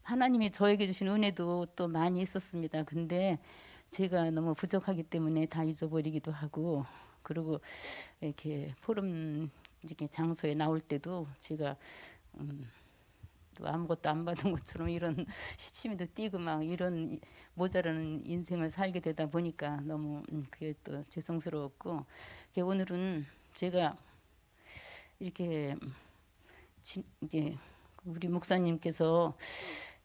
하나님이 저에게 주신 은혜도 또 많이 있었습니다. 근데 제가 너무 부족하기 때문에 다 잊어버리기도 하고, 그리고 이렇게 포럼 이렇게 장소에 나올 때도 제가 또 아무것도 안 받은 것처럼 이런 시치미도 띄고 막 이런 모자라는 인생을 살게 되다 보니까 너무 그게 또 죄송스러웠고, 오늘은 제가 이렇게 이제 우리 목사님께서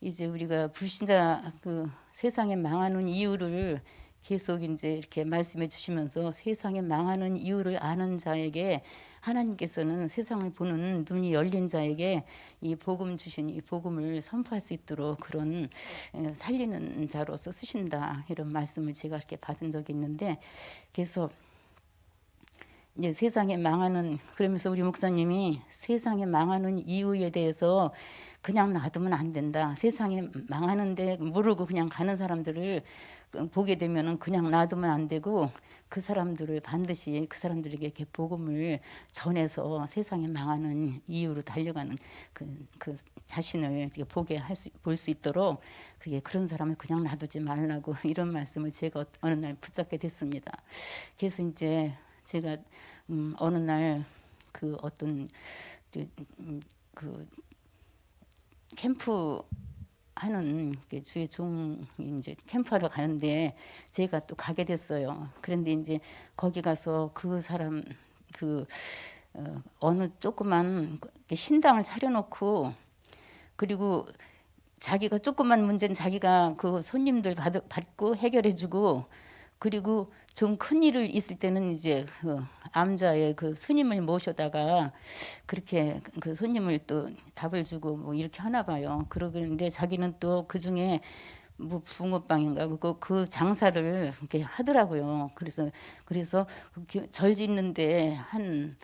이제 우리가 불신자 그 세상에 망하는 이유를 계속 이제 이렇게 말씀해 주시면서 세상에 망하는 이유를 아는 자에게 하나님께서는 세상을 보는 눈이 열린 자에게 이 복음 주신 이 복음을 선포할 수 있도록 그런 살리는 자로서 쓰신다, 이런 말씀을 제가 이렇게 받은 적이 있는데, 그래서 이제 세상에 망하는, 그러면서 우리 목사님이 세상에 망하는 이유에 대해서 그냥 놔두면 안 된다. 세상에 망하는데 모르고 그냥 가는 사람들을 보게 되면은 그냥 놔두면 안 되고, 그 사람들을 반드시 그 사람들에게 이렇게 복음을 전해서 세상에 망하는 이유로 달려가는 그 자신을 이렇게 보게 볼 수 있도록, 그게 그런 사람을 그냥 놔두지 말라고 이런 말씀을 제가 어느 날 붙잡게 됐습니다. 그래서 이제 제가 어느 날 그 어떤 그 캠프 하는 주의 종 이제 캠프하러 가는데 제가 또 가게 됐어요. 그런데 이제 거기 가서 그 사람 그 어느 조그만 신당을 차려놓고, 그리고 자기가 조그만 문제는 자기가 그 손님들 받고 해결해주고, 그리고 좀 큰 일을 있을 때는 이제 그 암자의 그 스님을 모셔다가 그렇게 그 손님을 또 답을 주고 뭐 이렇게 하나 봐요. 그러는데 자기는 또 그 중에 뭐 붕어빵인가 그 장사를 이렇게 하더라고요. 그래서 절 짓는데 한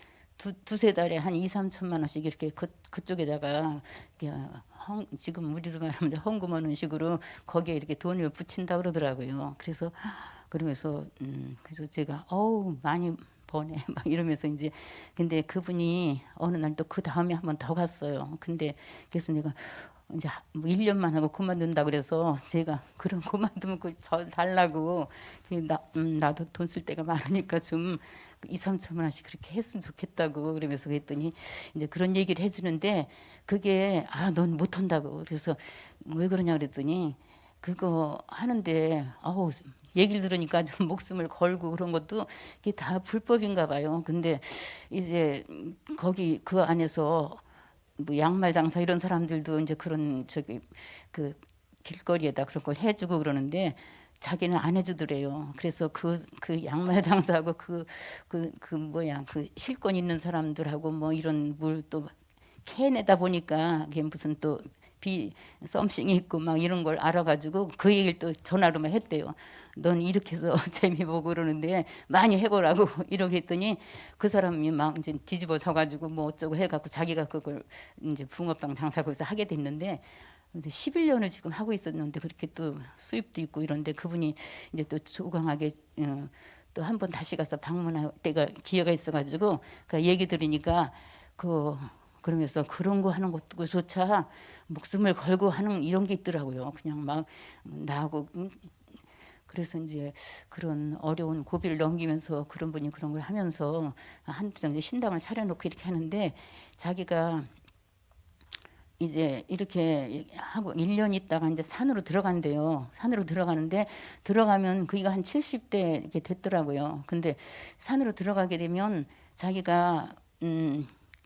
두세 달에 한 2, 3천만 원씩 이렇게 그쪽에다가 지금 우리로 말하면 헌금하는 식으로 거기에 이렇게 돈을 붙인다 그러더라고요. 그래서 제가 어우 많이 버네 막 이러면서 이제, 근데 그분이 어느 날 또 그 다음에 한 번 더 갔어요. 근데 그래서 내가 이제 뭐 1년만 하고 그만둔다 그래서 제가 그럼 그만두면 저 달라고, 나도 돈 쓸 데가 많으니까 좀 2, 3천만 원씩 그렇게 했으면 좋겠다고 그러면서 그랬더니 이제 그런 얘기를 해주는데, 그게 넌 못한다고. 그래서 왜 그러냐 그랬더니 그거 하는데 얘기를 들으니까 좀 목숨을 걸고 그런 것도 이게 다 불법인가 봐요. 근데 이제 거기 그 안에서 뭐 양말 장사 이런 사람들도 이제 그런 그 길거리에다 그런 걸 해주고 그러는데 자기는 안 해주더래요. 그래서 그 양말 장사하고 그 실권 있는 사람들하고 뭐 이런 물 또 캐내다 보니까 그게 무슨 또 썸씽이 있고 막 이런 걸 알아가지고 그 얘기를 또 전화로만 했대요. 넌 이렇게 해서 재미 보고 그러는데 많이 해보라고 이러고 했더니 그 사람이 막 이제 뒤집어 져가지고 뭐 어쩌고 해갖고 자기가 그걸 이제 붕어빵 장사 거기서 하게 됐는데, 11년을 지금 하고 있었는데 그렇게 또 수입도 있고 이런데, 그분이 이제 또 조강하게 또 한 번 다시 가서 방문할 때가 기회가 있어가지고 그 얘기 들으니까 그러면서 그런 거 하는 것조차 목숨을 걸고 하는 이런 게 있더라고요. 그냥 막 나하고 그래서 이제 그런 어려운 고비를 넘기면서 그런 분이 그런 걸 하면서 한두 신당을 차려놓고 이렇게 하는데, 자기가 이제 이렇게 하고 1년 있다가 이제 산으로 들어간대요. 산으로 들어가는데 들어가면 그이가 한 70대 이렇게 됐더라고요. 근데 산으로 들어가게 되면 자기가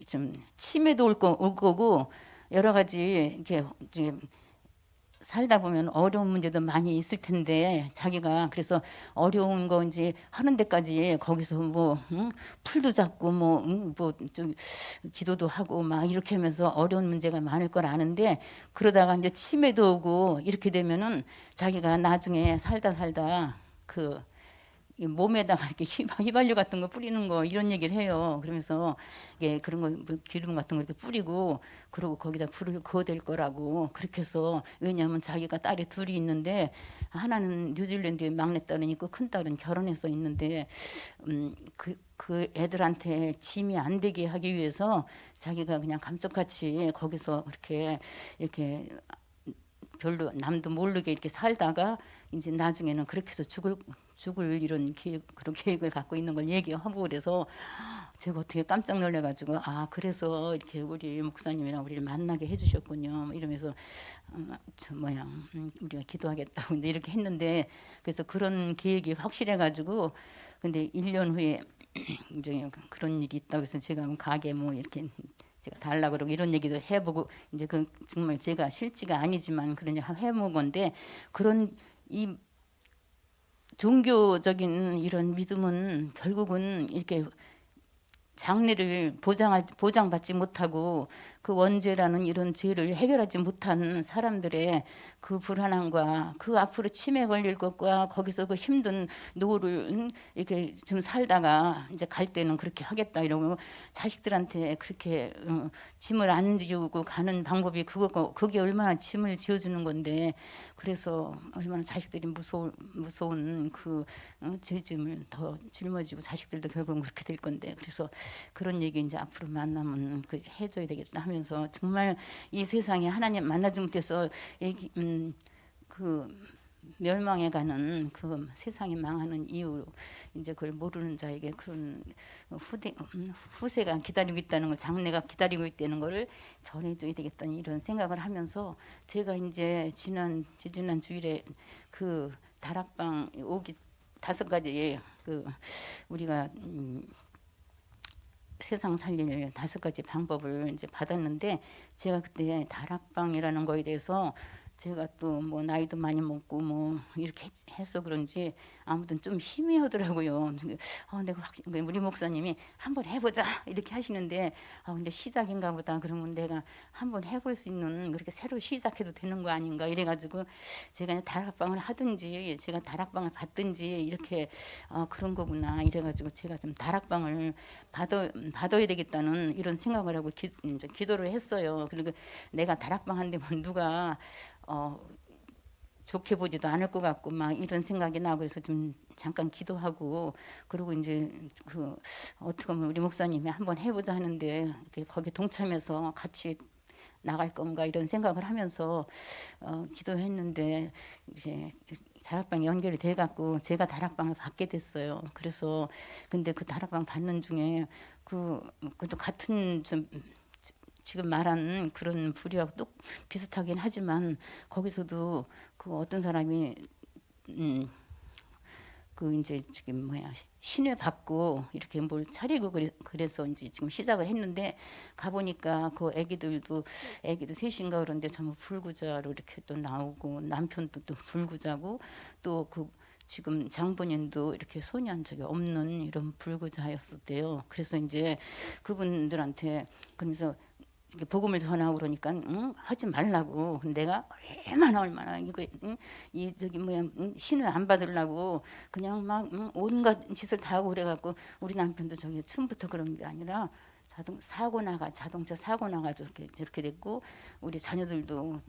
좀 치매도 올 거고 여러 가지 이렇게 이제 살다 보면 어려운 문제도 많이 있을 텐데, 자기가 그래서 어려운 거 이제 하는 데까지 거기서 뭐 풀도 잡고 뭐좀 기도도 하고 막 이렇게 하면서 어려운 문제가 많을 걸 아는데, 그러다가 이제 치매도 오고 이렇게 되면은 자기가 나중에 살다 그 몸에다가 이렇게 휘발유 같은 거 뿌리는 거 이런 얘기를 해요. 그러면서 이게 그런 거뭐 기름 같은 거 이렇게 뿌리고 그러고 거기다 불을 그어댈 거라고 그렇게 해서, 왜냐하면 자기가 딸이 둘이 있는데 하나는 뉴질랜드에 막내딸은 있고 큰딸은 결혼해서 있는데 그 애들한테 짐이 안 되게 하기 위해서 자기가 그냥 감쪽같이 거기서 이렇게 별로 남도 모르게 이렇게 살다가 이제 나중에는 그렇게 해서 죽을 이런 그런 계획을 갖고 있는 걸 얘기하고 그래서 제가 어떻게 깜짝 놀래가지고 아 그래서 이렇게 우리 목사님이랑 우리를 만나게 해주셨군요 이러면서 저 뭐야 우리가 기도하겠다고 이제 이렇게 했는데 그래서 그런 계획이 확실해가지고 근데 1년 후에 이제 그런 일이 있다고 해서 제가 가게 뭐 이렇게 제가 달라 그러고 이런 얘기도 해보고 이제 그 정말 제가 실지가 아니지만 그런 얘기 해본 건데 그런 이 종교적인 이런 믿음은 결국은 이렇게 장래를 보장받지 못하고 그 원죄라는 이런 죄를 해결하지 못한 사람들의 그 불안함과 그 앞으로 치매 걸릴 것과 거기서 그 힘든 노후를 이렇게 좀 살다가 이제 갈 때는 그렇게 하겠다 이러고 자식들한테 그렇게 짐을 안 지우고 가는 방법이 그게 얼마나 짐을 지어주는 건데 그래서 얼마나 자식들이 무서운 그 죄짐을 더 짊어지고 자식들도 결국은 그렇게 될 건데 그래서 그런 얘기 이제 앞으로 만나면 그 해줘야 되겠다 하면서 정말 이 세상에 하나님 만나지 못해서 그 멸망해가는 그 세상이 망하는 이유 이제 그걸 모르는 자에게 그런 후세가 기다리고 있다는 걸 장래가 기다리고 있다는 거를 전해줘야 되겠다는 이런 생각을 하면서 제가 이제 지지난 주일에 그 다락방 오기 5가지 그 우리가 세상 살릴 5가지 방법을 이제 받았는데 제가 그때 다락방이라는 거에 대해서 제가 또 뭐 나이도 많이 먹고 뭐 이렇게 해서 그런지 아무튼 좀 희미하더라고요. 내가 우리 목사님이 한번 해보자 이렇게 하시는데 근데 시작인가 보다 그러면 내가 한번 해볼 수 있는 그렇게 새로 시작해도 되는 거 아닌가 이래가지고 제가 다락방을 하든지 제가 다락방을 받든지 이렇게 그런 거구나 이래가지고 제가 좀 다락방을 받아야 되겠다는 이런 생각을 하고 이제 기도를 했어요. 그리고 내가 다락방 한데 뭐 누가 좋게 보지도 않을 것 같고 막 이런 생각이 나고 그래서 좀 잠깐 기도하고 그리고 이제 그 어떻게 보면 우리 목사님이 한번 해보자 하는데 거기 동참해서 같이 나갈 건가 이런 생각을 하면서 기도했는데 이제 다락방 연결이 돼 갖고 제가 다락방을 받게 됐어요. 그래서 근데 그 다락방 받는 중에 그것도 같은 좀 지금 말한 그런 부류하고 또 비슷하긴 하지만 거기서도 그 어떤 사람이 그 이제 지금 뭐야 신뢰 받고 이렇게 뭘 차리고 그래서 이제 지금 시작을 했는데 가보니까 그 애기들 셋인가 그런데 전부 불구자로 이렇게 또 나오고 남편도 또 불구자고 또 그 지금 장본인도 이렇게 소년 적이 없는 이런 불구자였었대요. 그래서 이제 그분들한테 그러면서 이렇게 복음을 전하고 그러니까 하지 말라고. 내가 얼마나 이거 이 저기 뭐야 신뢰 안 받으려고 그냥 막 온갖 짓을 다 하고 그래갖고 우리 남편도 저기 처음부터 그런 게 아니라 자동차 사고 나가지고 이렇게 됐고 우리 자녀들도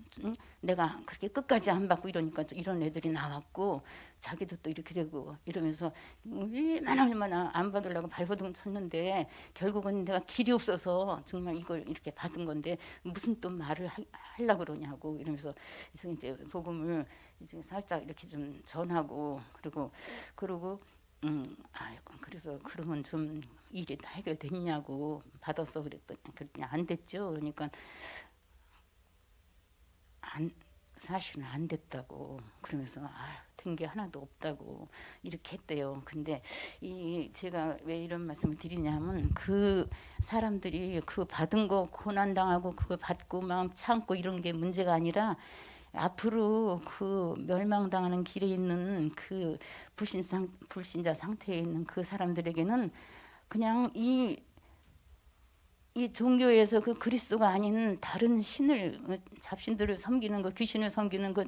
내가 그렇게 끝까지 안 받고 이러니까 이런 애들이 나왔고 자기도 또 이렇게 되고 이러면서 얼마나 안 받으려고 발버둥 쳤는데 결국은 내가 길이 없어서 정말 이걸 이렇게 받은 건데 무슨 또 말을 하려고 그러냐고 이러면서 그래서 이제 복음을 이제 살짝 이렇게 좀 전하고 그러고 그래서 그러면 좀 일이 다 해결됐냐고 받아서 그랬더니 안 됐죠. 그러니까 사실은 안 됐다고 그러면서 된 게 하나도 없다고 이렇게 했대요. 근데 제가 왜 이런 말씀을 드리냐면 그 사람들이 그 받은 거 고난 당하고 그걸 받고 막 참고 이런 게 문제가 아니라 앞으로 그 멸망당하는 길에 있는 그 불신자 상태에 있는 그 사람들에게는 그냥 이 종교에서 그 그리스도가 아닌 다른 잡신들을 섬기는 거, 귀신을 섬기는 거,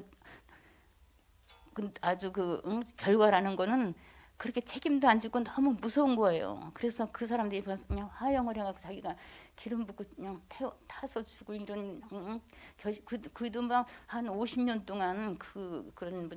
아주 결과라는 거는 그렇게 책임도 안 지고 너무 무서운 거예요. 그래서 그 사람들이 그냥 화형을 해갖고 자기가 기름 붓고 그냥 타서 죽을 이런 그도 막 한 50년 동안 그런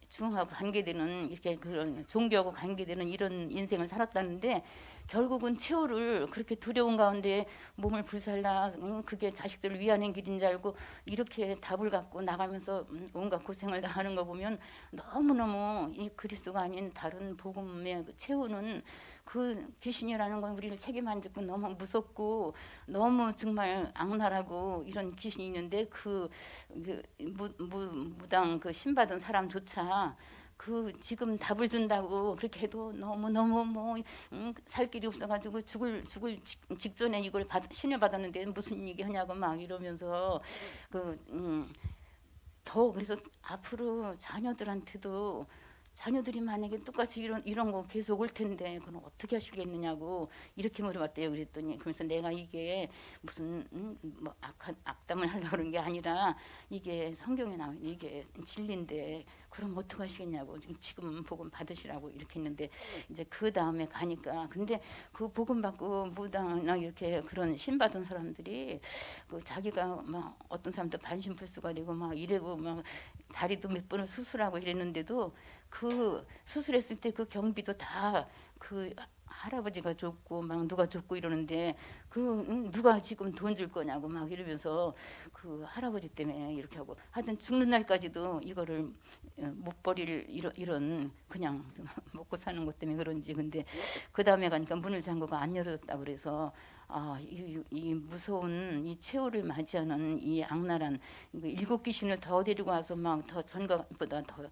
중하고 관계되는 이렇게 그런 종교하고 관계되는 이런 인생을 살았다는데 결국은 최후를 그렇게 두려운 가운데 몸을 불살라 그게 자식들을 위하는 길인 줄 알고 이렇게 답을 갖고 나가면서 온갖 고생을 다 하는 거 보면 너무너무 이 그리스도가 아닌 다른 복음의 그 최후는 그 귀신이라는 건 우리를 책임 안 짓고 너무 무섭고 너무 정말 악랄하고 이런 귀신이 있는데 무당 그 신받은 사람조차 그 지금 답을 준다고 그렇게 해도 너무 뭐 살 길이 없어가지고 죽을 직전에 이걸 신을 받았는데 무슨 얘기 하냐고 막 이러면서 더 그래서 앞으로 자녀들한테도 자녀들이 만약에 똑같이 이런 거 계속 올 텐데 그럼 어떻게 하시겠느냐고 이렇게 물어봤대요. 그랬더니 그래서 내가 이게 무슨 뭐 악담을 하려고 그런 게 아니라 이게 성경에 나오는 이게 진리인데 그럼 어떻게 하시겠냐고 지금 복음 받으시라고 이렇게 했는데 이제 그 다음에 가니까 근데 그 복음 받고 무당이나 이렇게 그런 신 받은 사람들이 그 자기가 막 어떤 사람도 반신불수가 되고 막 이래고 막 다리도 몇 번을 수술하고 이랬는데도 그 수술했을 때 그 경비도 다 그 할아버지가 줬고 막 누가 줬고 이러는데 누가 지금 돈 줄 거냐고 막 이러면서 그 할아버지 때문에 이렇게 하고 하여튼 죽는 날까지도 이거를 못 버릴 이런 그냥 먹고 사는 것 때문에 그런지 근데 그 다음에 가니까 문을 잠그고 안 열어줬다 그래서 이 무서운 이 최후를 맞이하는 이 악랄한 일곱 귀신을 더 데리고 와서 막 더 전과보다 더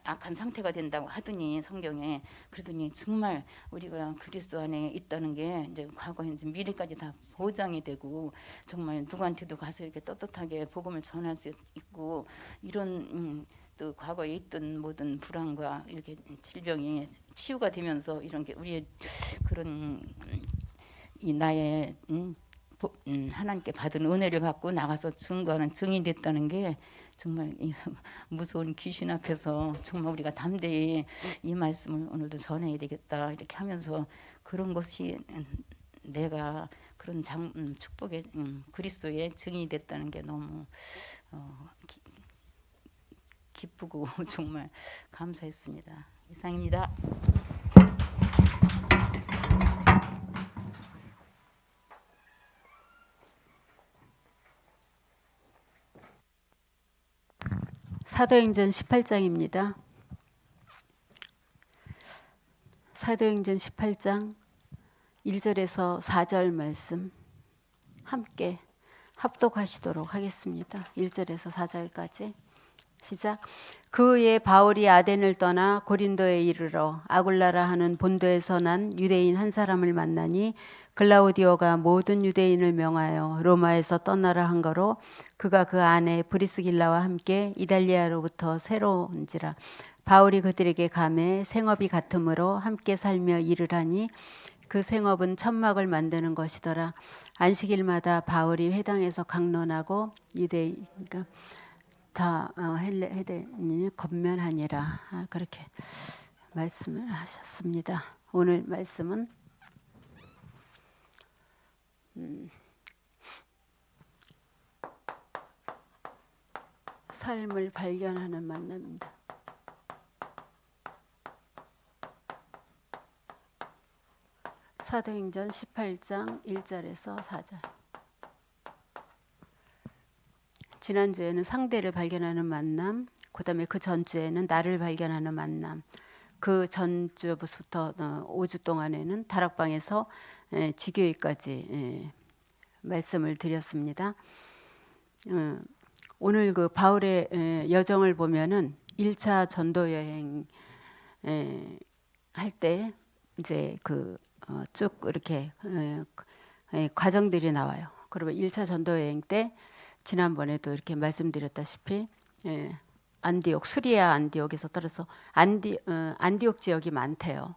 악한 상태가 된다고 하더니 성경에 그러더니 정말 우리가 그리스도 안에 있다는 게 이제 과거 이제 미래까지 다 보장이 되고 정말 누구한테도 가서 이렇게 떳떳하게 복음을 전할 수 있고 이런 또 과거에 있던 모든 불안과 이렇게 질병이 치유가 되면서 이런 게 우리의 그런 이 나의 하나님께 받은 은혜를 갖고 나가서 증거하는 증인이 됐다는 게 정말 이 무서운 귀신 앞에서 정말 우리가 담대히 이 말씀을 오늘도 전해야 되겠다 이렇게 하면서 그런 것이 내가 그런 축복의 그리스도의 증인이 됐다는 게 너무 기쁘고 정말 감사했습니다. 이상입니다. 사도행전 18장입니다. 사도행전 18장 1절에서 4절 말씀 함께 합독하시도록 하겠습니다. 1절에서 4절까지 시작. 그 후에 바울이 아덴을 떠나 고린도에 이르러 아굴라라 하는 본도에서 난 유대인 한 사람을 만나니 글라우디오가 모든 유대인을 명하여 로마에서 떠나라 한 거로 그가 그 아내 브리스길라와 함께 이달리아로부터 새로 온지라. 바울이 그들에게 가매 생업이 같으므로 함께 살며 일을 하니 그 생업은 천막을 만드는 것이더라. 안식일마다 바울이 회당에서 강론하고 유대인 그러니까 다 헬레인을 건면하니라 그렇게 말씀을 하셨습니다. 오늘 말씀은 삶을 발견하는 만남입니다. 사도행전 18장 1절에서 4절. 지난주에는 상대를 발견하는 만남, 그 다음에 그 전주에는 나를 발견하는 만남, 그 전주부터 5주 동안에는 다락방에서 지교회까지 말씀을 드렸습니다. 오늘 그 바울의 여정을 보면은 1차 전도 여행 할 때 이제 그 쭉 이렇게 과정들이 나와요. 그러면 1차 전도 여행 때 지난번에도 이렇게 말씀드렸다시피 안디옥, 수리아 안디옥에서 떨어서 안디옥 지역이 많대요.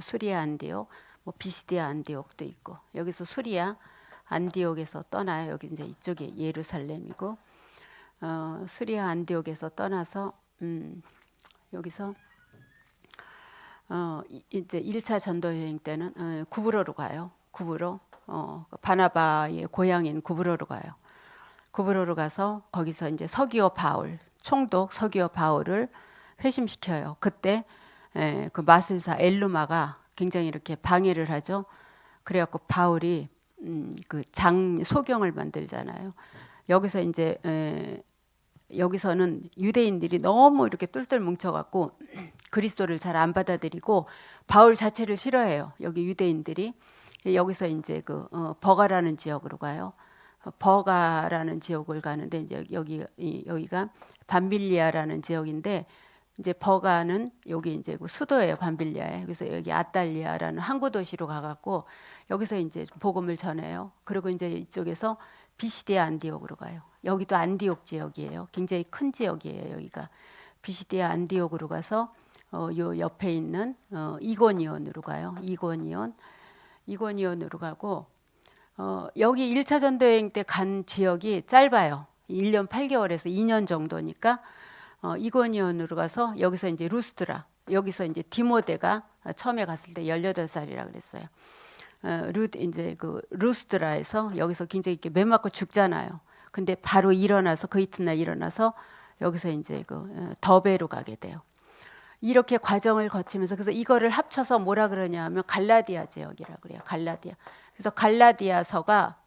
수리아 안디옥, 뭐 비시디아 안디옥도 있고 여기서 수리아 안디옥에서 떠나요. 여기 이제 이쪽이 예루살렘이고 수리아 안디옥에서 떠나서 여기서 이제 1차 전도 여행 때는 구브로로 가요. 구브로 바나바의 고향인 구브로로 가요. 구브로로 가서 거기서 이제 서기오 바울, 총독 서기오 바울을 회심시켜요. 그때 그 마술사 엘루마가 굉장히 이렇게 방해를 하죠. 그래갖고 바울이 그 장 소경을 만들잖아요. 여기서 이제 여기서는 유대인들이 너무 이렇게 똘똘 뭉쳐갖고 그리스도를 잘 안 받아들이고 바울 자체를 싫어해요. 여기 유대인들이. 여기서 이제 그 버가라는 지역으로 가요. 버가라는 지역을 가는데 이제 여기가 밤빌리아라는 지역인데 이제 버가는 여기 이제 그 수도예요. 밤빌리아에. 그래서 여기 아탈리아라는 항구 도시로 가갖고 여기서 이제 복음을 전해요. 그리고 이제 이쪽에서 비시디아 안디옥으로 가요. 여기도 안디옥 지역이에요. 굉장히 큰 지역이에요. 여기가 비시디아 안디옥으로 가서 요 옆에 있는 이고니온으로 가요. 이고니온으로 가고 여기 1차 전도 여행 때 간 지역이 짧아요. 1년 8개월에서 2년 정도니까 이고니온으로 가서 여기서 이제 루스드라, 여기서 이제 디모데가 처음에 갔을 때 18살이라 그랬어요. 이제 그 루스드라에서 여기서 굉장히 이렇게 매 맞고 죽잖아요. 근데 바로 일어나서 그 이튿날 일어나서 여기서 이제 그 더베로 가게 돼요. 이렇게 과정을 거치면서 그래서 이거를 합쳐서 뭐라 그러냐면 갈라디아 지역이라 그래요. 갈라디아. 그래서 갈라디아서가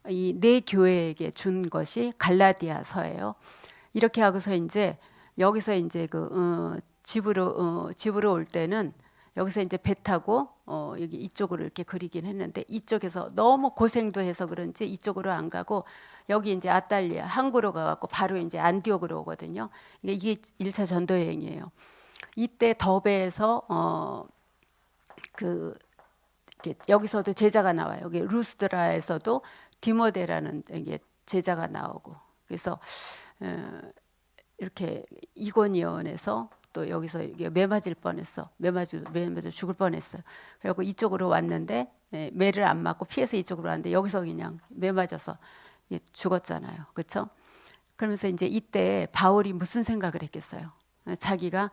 이 네 교회에게 준 것이 갈라디아서예요. 이렇게 하고서 이제 여기서 이제 그 집으로 올 때는 여기서 이제 배 타고 여기 이쪽으로 이렇게 그리긴 했는데 이쪽에서 너무 고생도 해서 그런지 이쪽으로 안 가고 여기 이제 아탈리아 항구로 가갖고 바로 이제 안디옥으로 오거든요. 이게 1차 전도 여행이에요. 이때 더베에서 여기서도 제자가 나와요. 여기 루스드라에서도 디모데라는 이게 제자가 나오고 그래서 이렇게 이고니온에서 또 여기서 매 맞을 뻔했어. 매 맞아 죽을 뻔했어요. 그래갖고 이쪽으로 왔는데 매를 안 맞고 피해서 이쪽으로 왔는데 여기서 그냥 매 맞아서 죽었잖아요. 그렇죠? 그러면서 이제 이때 바울이 무슨 생각을 했겠어요? 자기가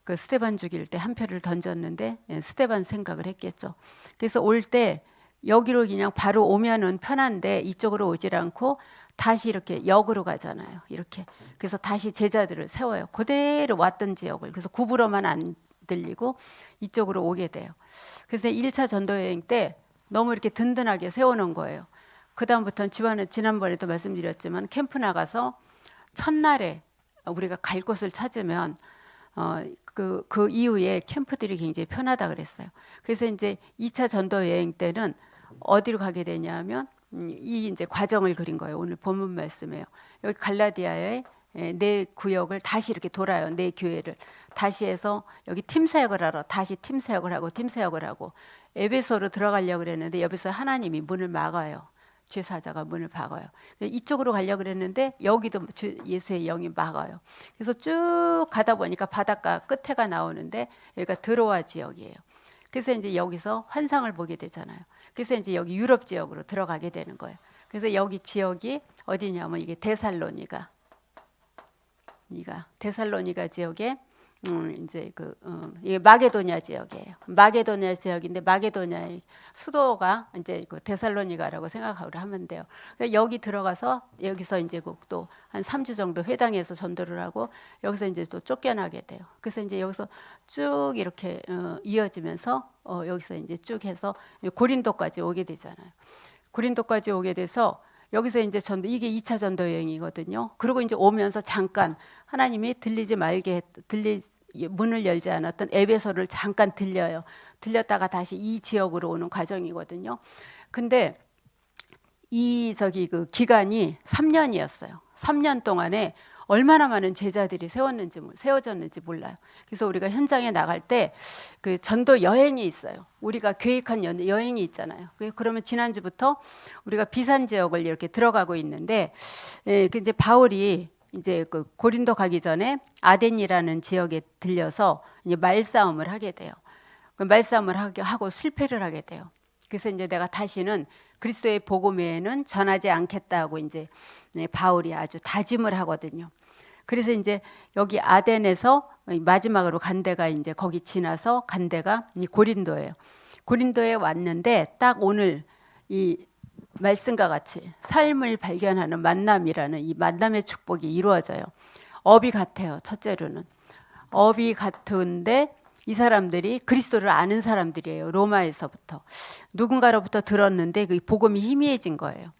그 스데반 죽일 때 한 표를 던졌는데 스데반 생각을 했겠죠. 그래서 올 때 여기로 그냥 바로 오면은 편한데 이쪽으로 오질 않고 다시 이렇게 역으로 가잖아요. 이렇게. 그래서 다시 제자들을 세워요. 그대로 왔던 지역을. 그래서 구부러만 안 들리고 이쪽으로 오게 돼요. 그래서 1차 전도 여행 때 너무 이렇게 든든하게 세워놓은 거예요. 그 다음부터는 지난번에도 말씀드렸지만 캠프 나가서 첫날에 우리가 갈 곳을 찾으면 그 이후에 캠프들이 굉장히 편하다 그랬어요. 그래서 이제 2차 전도 여행 때는 어디로 가게 되냐면 이 이제 과정을 그린 거예요. 오늘 본문 말씀이에요. 여기 갈라디아의 네 구역을 다시 이렇게 돌아요. 네 교회를 다시 해서 여기 팀 사역을 하러 다시 팀 사역을 하고 에베소로 들어가려고 그랬는데 여기서 하나님이 문을 막아요. 죄사자가 문을 막아요. 이쪽으로 가려고 그랬는데 여기도 예수의 영이 막아요. 그래서 쭉 가다 보니까 바닷가 끝에가 나오는데 여기가 드로아 지역이에요. 그래서 이제 여기서 환상을 보게 되잖아요. 그래서 이제 여기 유럽 지역으로 들어가게 되는 거예요. 그래서 여기 지역이 어디냐면 이게 데살로니가 지역에 이제 이게 마게도냐 지역이에요. 마게도냐 지역인데 마게도냐의 수도가 이제 그 데살로니가라고 생각하고 하면 돼요. 여기 들어가서 여기서 이제 또 한 3주 정도 회당에서 전도를 하고 여기서 이제 또 쫓겨나게 돼요. 그래서 이제 여기서 쭉 이렇게 이어지면서 여기서 이제 쭉 해서 고린도까지 오게 되잖아요. 고린도까지 오게 돼서 여기서 이제 이게 2차 전도 여행이거든요. 그리고 이제 오면서 잠깐 하나님이 문을 열지 않았던 에베소를 잠깐 들려요. 들렸다가 다시 이 지역으로 오는 과정이거든요. 근데 그 기간이 3년이었어요. 3년 동안에 얼마나 많은 제자들이 세워졌는지 몰라요. 그래서 우리가 현장에 나갈 때 그 전도 여행이 있어요. 우리가 계획한 여행이 있잖아요. 그러면 지난주부터 우리가 비산 지역을 이렇게 들어가고 있는데, 이제 바울이 이제 그 고린도 가기 전에 아덴이라는 지역에 들려서 이제 말싸움을 하게 돼요. 말싸움을 하고 실패를 하게 돼요. 그래서 이제 내가 다시는 그리스도의 복음 외에는 전하지 않겠다고 이제 바울이 아주 다짐을 하거든요. 그래서 이제 여기 아덴에서 마지막으로 간 데가 이제 거기 지나서 간 데가 고린도예요. 고린도에 왔는데 딱 오늘 이 말씀과 같이 삶을 발견하는 만남이라는 이 만남의 축복이 이루어져요. 업이 같아요. 첫째로는 업이 같은데 이 사람들이 그리스도를 아는 사람들이에요. 로마에서부터 누군가로부터 들었는데 그 복음이 희미해진 거예요.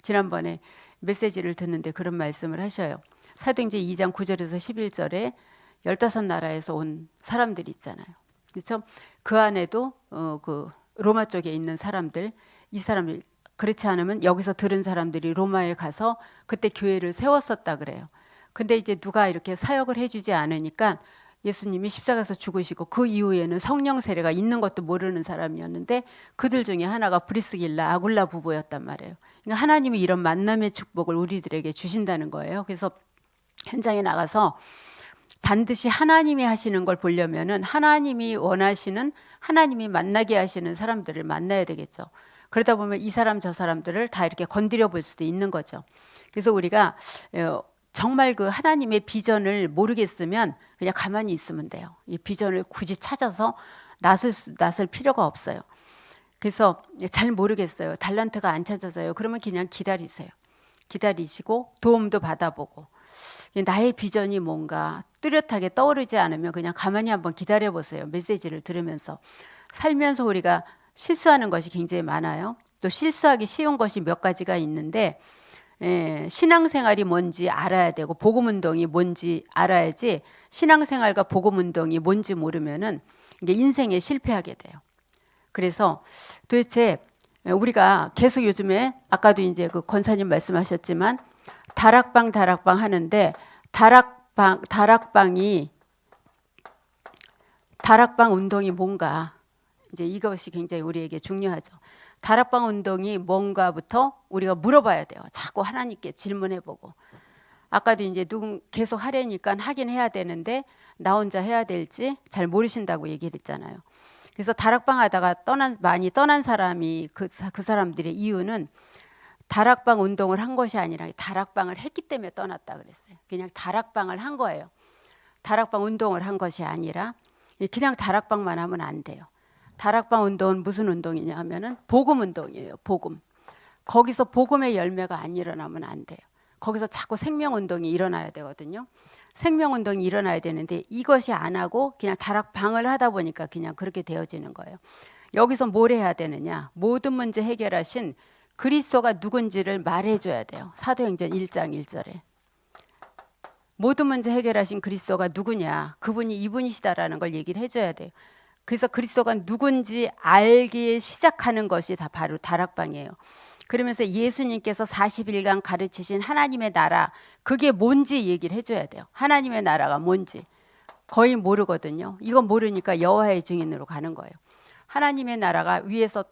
지난번에 메시지를 듣는데 그런 말씀을 하셔요. 사도행전 2장 9절에서 11절에 15나라에서 온 사람들이 있잖아요. 그렇죠? 그 안에도 그 로마 쪽에 있는 사람들, 이 사람들 그렇지 않으면 여기서 들은 사람들이 로마에 가서 그때 교회를 세웠었다 그래요. 근데 이제 누가 이렇게 사역을 해주지 않으니까 예수님이 십자가에서 죽으시고 그 이후에는 성령 세례가 있는 것도 모르는 사람이었는데 그들 중에 하나가 브리스길라 아굴라 부부였단 말이에요. 그러니까 하나님이 이런 만남의 축복을 우리들에게 주신다는 거예요. 그래서 현장에 나가서 반드시 하나님이 하시는 걸 보려면은 하나님이 원하시는 하나님이 만나게 하시는 사람들을 만나야 되겠죠. 그러다 보면 이 사람 저 사람들을 다 이렇게 건드려 볼 수도 있는 거죠. 그래서 우리가 정말 그 하나님의 비전을 모르겠으면 그냥 가만히 있으면 돼요. 이 비전을 굳이 찾아서 나설 필요가 없어요. 그래서 잘 모르겠어요. 달란트가 안 찾아져요. 그러면 그냥 기다리세요. 기다리시고 도움도 받아보고 나의 비전이 뭔가 뚜렷하게 떠오르지 않으면 그냥 가만히 한번 기다려 보세요. 메시지를 들으면서 살면서 우리가 실수하는 것이 굉장히 많아요. 또 실수하기 쉬운 것이 몇 가지가 있는데 신앙생활이 뭔지 알아야 되고 복음운동이 뭔지 알아야지 신앙생활과 복음운동이 뭔지 모르면은 이게 인생에 실패하게 돼요. 그래서 도대체 우리가 계속 요즘에 아까도 이제 그 권사님 말씀하셨지만 다락방 하는데 다락방 운동이 뭔가 이제 이것이 굉장히 우리에게 중요하죠. 다락방 운동이 뭔가부터 우리가 물어봐야 돼요. 자꾸 하나님께 질문해보고. 아까도 이제 계속 하려니까 하긴 해야 되는데 나 혼자 해야 될지 잘 모르신다고 얘기를 했잖아요. 그래서 다락방 하다가 많이 떠난 사람이 그 사람들의 이유는 다락방 운동을 한 것이 아니라 다락방을 했기 때문에 떠났다 그랬어요. 그냥 다락방을 한 거예요. 다락방 운동을 한 것이 아니라 그냥 다락방만 하면 안 돼요. 다락방 운동은 무슨 운동이냐 하면은 복음 운동이에요. 복음. 거기서 복음의 열매가 안 일어나면 안 돼요. 거기서 자꾸 생명 운동이 일어나야 되거든요. 생명 운동이 일어나야 되는데 이것이 안 하고 그냥 다락방을 하다 보니까 그냥 그렇게 되어지는 거예요. 여기서 뭘 해야 되느냐? 모든 문제 해결하신 그리스도가 누군지를 말해줘야 돼요. 사도행전 1장 1절에. 모든 문제 해결하신 그리스도가 누구냐? 그분이 이분이시다라는 걸 얘기를 해줘야 돼요. 그래서 그리스도가 누군지 알기에 시작하는 것이 다 바로 다락방이에요. 그러면서 예수님께서 40일간 가르치신 하나님의 나라, 그게 뭔지 얘기를 해줘야 돼요. 하나님의 나라가 뭔지 거의 모르거든요. 이건 모르니까 여호와의 증인으로 가는 거예요. 하나님의 나라가 위에서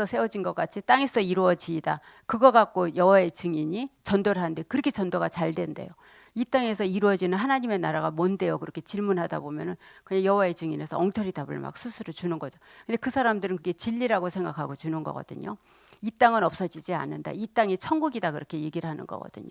세워진 것 같이 땅에서 이루어지이다. 그거 갖고 여호와의 증인이 전도를 하는데 그렇게 전도가 잘 된대요. 이 땅에서 이루어지는 하나님의 나라가 뭔데요? 그렇게 질문하다 보면은 그냥 여호와의 증인에서 엉터리 답을 막 스스로 주는 거죠. 근데 그 사람들은 그게 진리라고 생각하고 주는 거거든요. 이 땅은 없어지지 않는다. 이 땅이 천국이다. 그렇게 얘기를 하는 거거든요.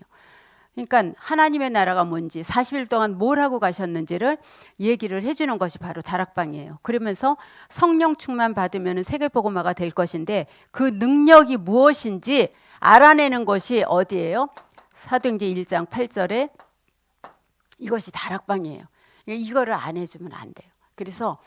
그러니까 하나님의 나라가 뭔지 40일 동안 뭘 하고 가셨는지를 얘기를 해주는 것이 바로 다락방이에요. 그러면서 성령 충만 받으면 세계복음화가 될 것인데 그 능력이 무엇인지 알아내는 것이 어디예요? 사도행전 1장 8절에 이것이 다락방이에요. 이거를 안 해주면 안 돼요. 그래서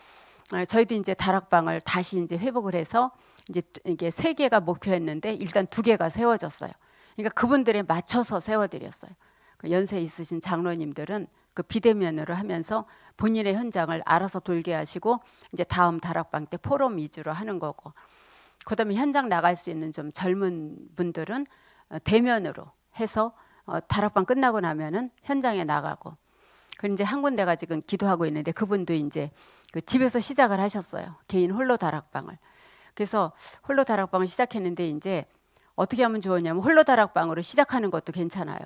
저희도 이제 다락방을 다시 이제 회복을 해서 이제 이게 3개가 목표였는데 일단 2개가 세워졌어요. 그러니까 그분들에 맞춰서 세워드렸어요. 그 연세 있으신 장로님들은 그 비대면으로 하면서 본인의 현장을 알아서 돌게 하시고 이제 다음 다락방 때 포럼 위주로 하는 거고, 그다음에 현장 나갈 수 있는 좀 젊은 분들은 대면으로 해서 다락방 끝나고 나면은 현장에 나가고. 그리고 이제 한 군데가 지금 기도하고 있는데 그분도 이제 그 집에서 시작을 하셨어요. 개인 홀로 다락방을. 그래서 홀로 다락방을 시작했는데 이제 어떻게 하면 좋으냐면 홀로 다락방으로 시작하는 것도 괜찮아요.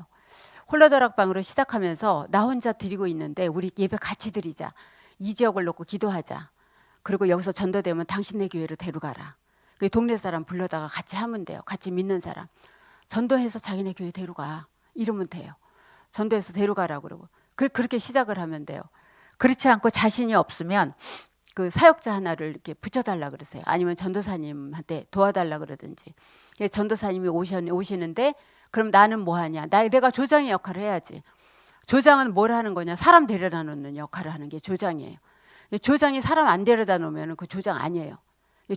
홀로 다락방으로 시작하면서 나 혼자 드리고 있는데 우리 예배 같이 드리자. 이 지역을 놓고 기도하자. 그리고 여기서 전도되면 당신네 교회로 데려가라. 그 동네 사람 불러다가 같이 하면 돼요. 같이 믿는 사람. 전도해서 자기네 교회 데려가. 이러면 돼요. 전도해서 데려가라 그러고. 그렇게 시작을 하면 돼요. 그렇지 않고 자신이 없으면 그 사역자 하나를 이렇게 붙여달라 그러세요. 아니면 전도사님한테 도와달라 그러든지. 전도사님이 오시는데 그럼 나는 뭐 하냐? 내가 조장의 역할을 해야지. 조장은 뭘 하는 거냐? 사람 데려다 놓는 역할을 하는 게 조장이에요. 조장이 사람 안 데려다 놓으면 그 조장 아니에요.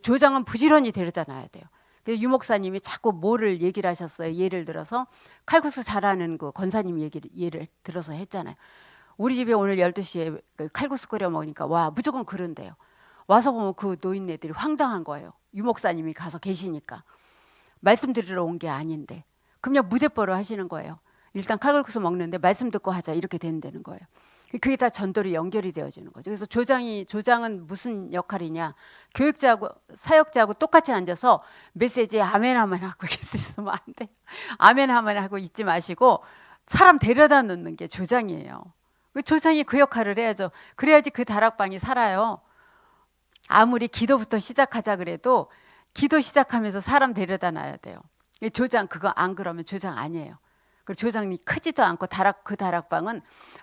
조장은 부지런히 데려다 놔야 돼요. 그래서 유 목사님이 자꾸 뭐를 얘기를 하셨어요. 예를 들어서 칼국수 잘하는 그 권사님 예를 들어서 했잖아요. 우리 집에 오늘 12시에 그 칼국수 끓여 먹으니까 와 무조건 그런데요. 와서 보면 그 노인네들이 황당한 거예요. 유 목사님이 가서 계시니까. 말씀 들으러 온 게 아닌데. 그냥 무대뽀로 하시는 거예요. 일단 칼국수 먹는데 말씀 듣고 하자 이렇게 된다는 거예요. 그게 다 전도로 연결이 되어지는 거죠. 그래서 조장은 무슨 역할이냐? 교육자하고 사역자하고 똑같이 앉아서 메시지에 아멘 하면 하고 있으면 안 돼요. 아멘 하면 하고 있지 마시고 사람 데려다 놓는 게 조장이에요. 그 조장이 그 역할을 해야죠. 그래야지 그 다락방이 살아요. 아무리 기도부터 시작하자 그래도 기도 시작하면서 사람 데려다 놔야 돼요. 조장 그거 안 그러면 조장 아니에요. 그리고 조장이 크지도 않고 그 다락방은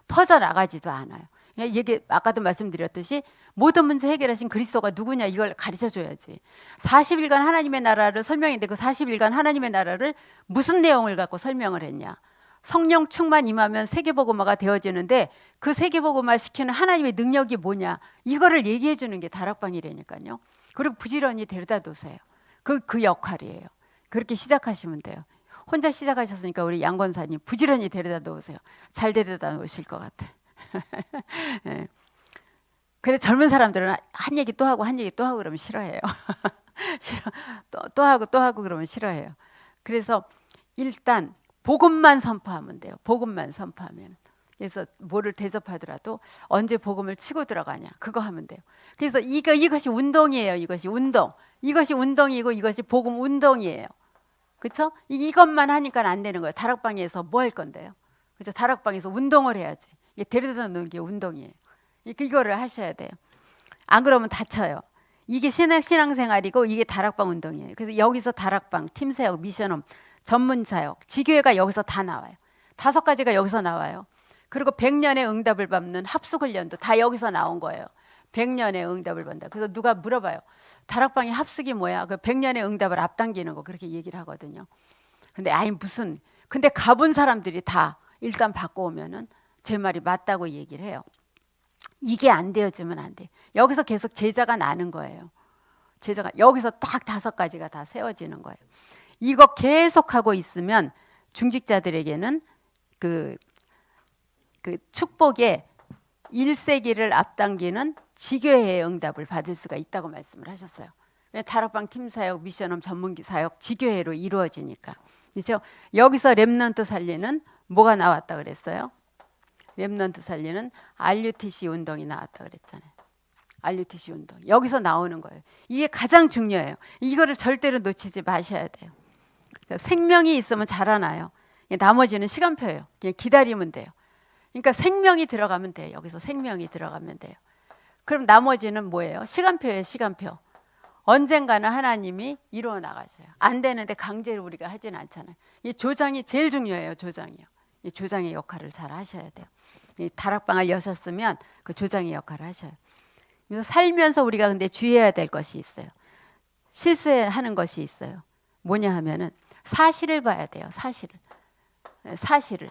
퍼져나가지도 않아요. 이게 아까도 말씀드렸듯이 모든 문제 해결하신 그리스도가 누구냐 이걸 가르쳐줘야지. 40일간 하나님의 나라를 설명했는데 그 40일간 하나님의 나라를 무슨 내용을 갖고 설명을 했냐. 성령 충만 임하면 세계복음화가 되어지는데 그 세계복음화 시키는 하나님의 능력이 뭐냐 이거를 얘기해 주는 게 다락방이라니까요. 그리고 부지런히 데려다 놓으세요. 그 역할이에요. 그렇게 시작하시면 돼요. 혼자 시작하셨으니까 우리 양 권사님 부지런히 데려다 놓으세요. 잘 데려다 놓으실 것 같아. 네. 근데 젊은 사람들은 한 얘기 또 하고 한 얘기 또 하고 그러면 싫어해요. 싫어. 또 하고 그러면 싫어해요. 그래서 일단 복음만 선포하면 돼요. 복음만 선포하면. 그래서 뭐를 대접하더라도 언제 복음을 치고 들어가냐 그거 하면 돼요. 그래서 이것이 운동이에요. 이것이 운동. 이것이 운동이고 이것이 복음 운동이에요. 그렇죠? 이것만 하니까 안 되는 거예요. 다락방에서 뭐 할 건데요? 그렇죠? 다락방에서 운동을 해야지. 이게 데려다 놓는 게 운동이에요. 이거를 하셔야 돼요. 안 그러면 다쳐요. 이게 신앙생활이고 이게 다락방 운동이에요. 그래서 여기서 다락방, 팀사역, 미션홈, 전문사역, 지교회가 여기서 다 나와요. 5가지가 여기서 나와요. 그리고 100년의 응답을 받는 합숙훈련도 다 여기서 나온 거예요. 100년의 응답을 받는다. 그래서 누가 물어봐요. 다락방의 합숙이 뭐야? 그 100년의 응답을 앞당기는 거 그렇게 얘기를 하거든요. 근데 근데 가본 사람들이 다 일단 바꿔오면은 제 말이 맞다고 얘기를 해요. 이게 안 되어지면 안 돼. 여기서 계속 제자가 나는 거예요. 제자가 여기서 딱 5가지가 다 세워지는 거예요. 이거 계속하고 있으면 중직자들에게는 그 축복의 1세기를 앞당기는 지교회의 응답을 받을 수가 있다고 말씀을 하셨어요. 다락방 팀사역, 미션홈 전문사역 지교회로 이루어지니까. 그렇죠? 여기서 렘넌트 살리는 뭐가 나왔다 그랬어요? 렘넌트 살리는 RUTC 운동이 나왔다 그랬잖아요. RUTC 운동. 여기서 나오는 거예요. 이게 가장 중요해요. 이거를 절대로 놓치지 마셔야 돼요. 생명이 있으면 자라나요. 나머지는 시간표예요. 그냥 기다리면 돼요. 그러니까 생명이 들어가면 돼요. 여기서 생명이 들어가면 돼요. 그럼 나머지는 뭐예요? 시간표예요. 시간표. 언젠가는 하나님이 이루어 나가셔요. 안 되는데 강제로 우리가 하진 않잖아요. 이 조장이 제일 중요해요. 조장이요. 이 조장의 역할을 잘 하셔야 돼요. 이 다락방을 여셨으면 그 조장의 역할을 하셔요. 그래서 살면서 우리가 근데 주의해야 될 것이 있어요. 실수하는 것이 있어요. 뭐냐 하면은 사실을 봐야 돼요. 사실을.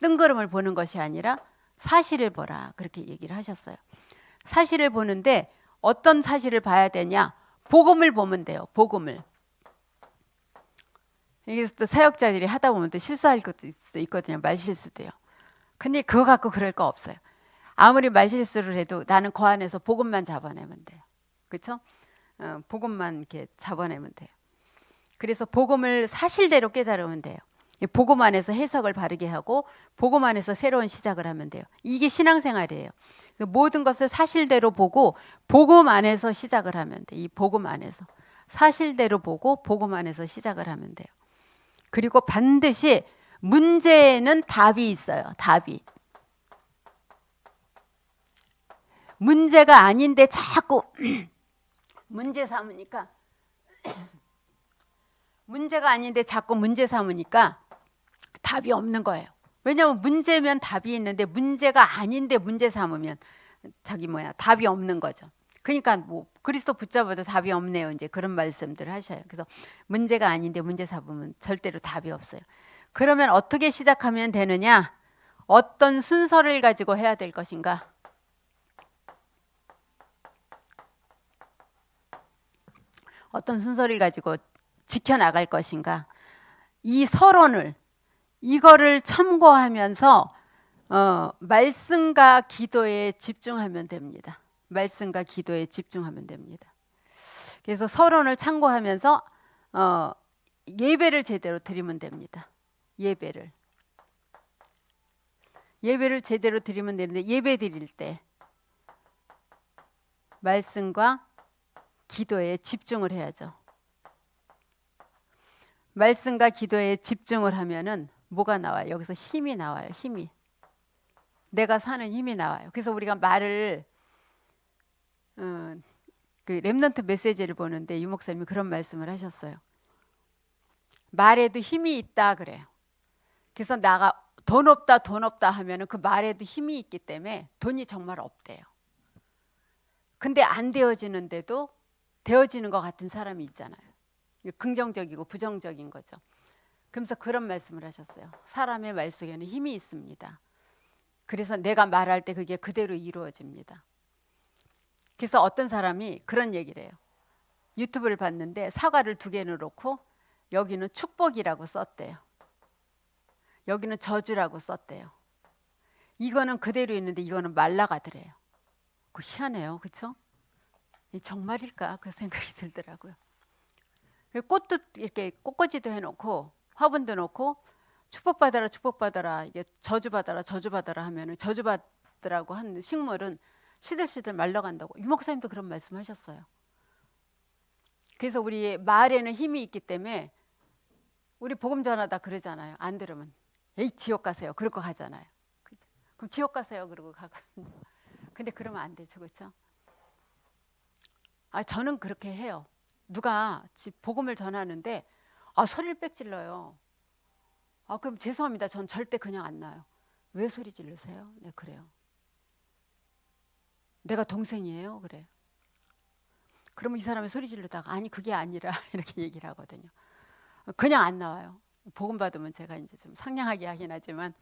뜬구름을 보는 것이 아니라 사실을 보라. 그렇게 얘기를 하셨어요. 사실을 보는데 어떤 사실을 봐야 되냐? 복음을 보면 돼요. 복음을. 이게 또 사역자들이 하다 보면 또 실수할 것도 있거든요. 말실수도요. 근데 그거 갖고 그럴 거 없어요. 아무리 말실수를 해도 나는 그 안에서 복음만 잡아내면 돼요. 그렇죠? 복음만 이렇게 잡아내면 돼요. 그래서 복음을 사실대로 깨달으면 돼요. 복음 안에서 해석을 바르게 하고 복음 안에서 새로운 시작을 하면 돼요. 이게 신앙생활이에요. 모든 것을 사실대로 보고 복음 안에서 시작을 하면 돼요. 이 복음 안에서 사실대로 보고 복음 안에서 시작을 하면 돼요. 그리고 반드시 문제에는 답이 있어요. 답이. 문제가 아닌데 자꾸 문제 삼으니까 문제가 아닌데 자꾸 문제 삼으니까 답이 없는 거예요. 왜냐하면 문제면 답이 있는데 문제가 아닌데 문제 삼으면 답이 없는 거죠. 그러니까 뭐 그리스도 붙잡아도 답이 없네요. 이제 그런 말씀들을 하셔요. 그래서 문제가 아닌데 문제 삼으면 절대로 답이 없어요. 그러면 어떻게 시작하면 되느냐? 어떤 순서를 가지고 해야 될 것인가? 어떤 순서를 가지고 지켜나갈 것인가? 이 서론을 이거를 참고하면서 말씀과 기도에 집중하면 됩니다. 말씀과 기도에 집중하면 됩니다. 그래서 서론을 참고하면서 예배를 제대로 드리면 됩니다. 예배를 제대로 드리면 되는데 예배 드릴 때 말씀과 기도에 집중을 해야죠. 말씀과 기도에 집중을 하면은 뭐가 나와요? 여기서 힘이 나와요. 힘이. 내가 사는 힘이 나와요. 그래서 우리가 말을 그 렘넌트 메시지를 보는데 유 목사님이 그런 말씀을 하셨어요. 말에도 힘이 있다 그래요. 그래서 나가 돈 없다 하면은 그 말에도 힘이 있기 때문에 돈이 정말 없대요. 근데 안 되어지는데도 되어지는 것 같은 사람이 있잖아요. 긍정적이고 부정적인 거죠. 그러면서 그런 말씀을 하셨어요. 사람의 말 속에는 힘이 있습니다. 그래서 내가 말할 때 그게 그대로 이루어집니다. 그래서 어떤 사람이 그런 얘기를 해요. 유튜브를 봤는데 사과를 2개를 놓고 여기는 축복이라고 썼대요. 여기는 저주라고 썼대요. 이거는 그대로 있는데 이거는 말라가더래요. 그 희한해요. 그렇죠? 정말일까? 그 생각이 들더라고요. 꽃도 이렇게 꽃꽂이도 해놓고 화분도 놓고 축복받아라 이게 저주받아라 하면은 저주받으라고 한 식물은 시들시들 말라간다고 유 목사님도 그런 말씀하셨어요. 그래서 우리 말에는 힘이 있기 때문에 우리 복음 전하다 그러잖아요. 안 들으면 에이 지옥 가세요 그럴 거 하잖아요. 그럼 지옥 가세요 그러고 가거든요. 근데 그러면 안 되죠. 그렇죠? 저는 그렇게 해요. 누가 복음을 전하는데 소리를 빽 질러요. 그럼 죄송합니다. 전 절대 그냥 안 놔요. 왜 소리 지르세요? 네, 그래요. 내가 동생이에요? 그래요. 그러면 이 사람이 소리 지르다가 아니 그게 아니라 이렇게 얘기를 하거든요. 그냥 안 나와요. 복음 받으면 제가 이제 좀 상냥하게 하긴 하지만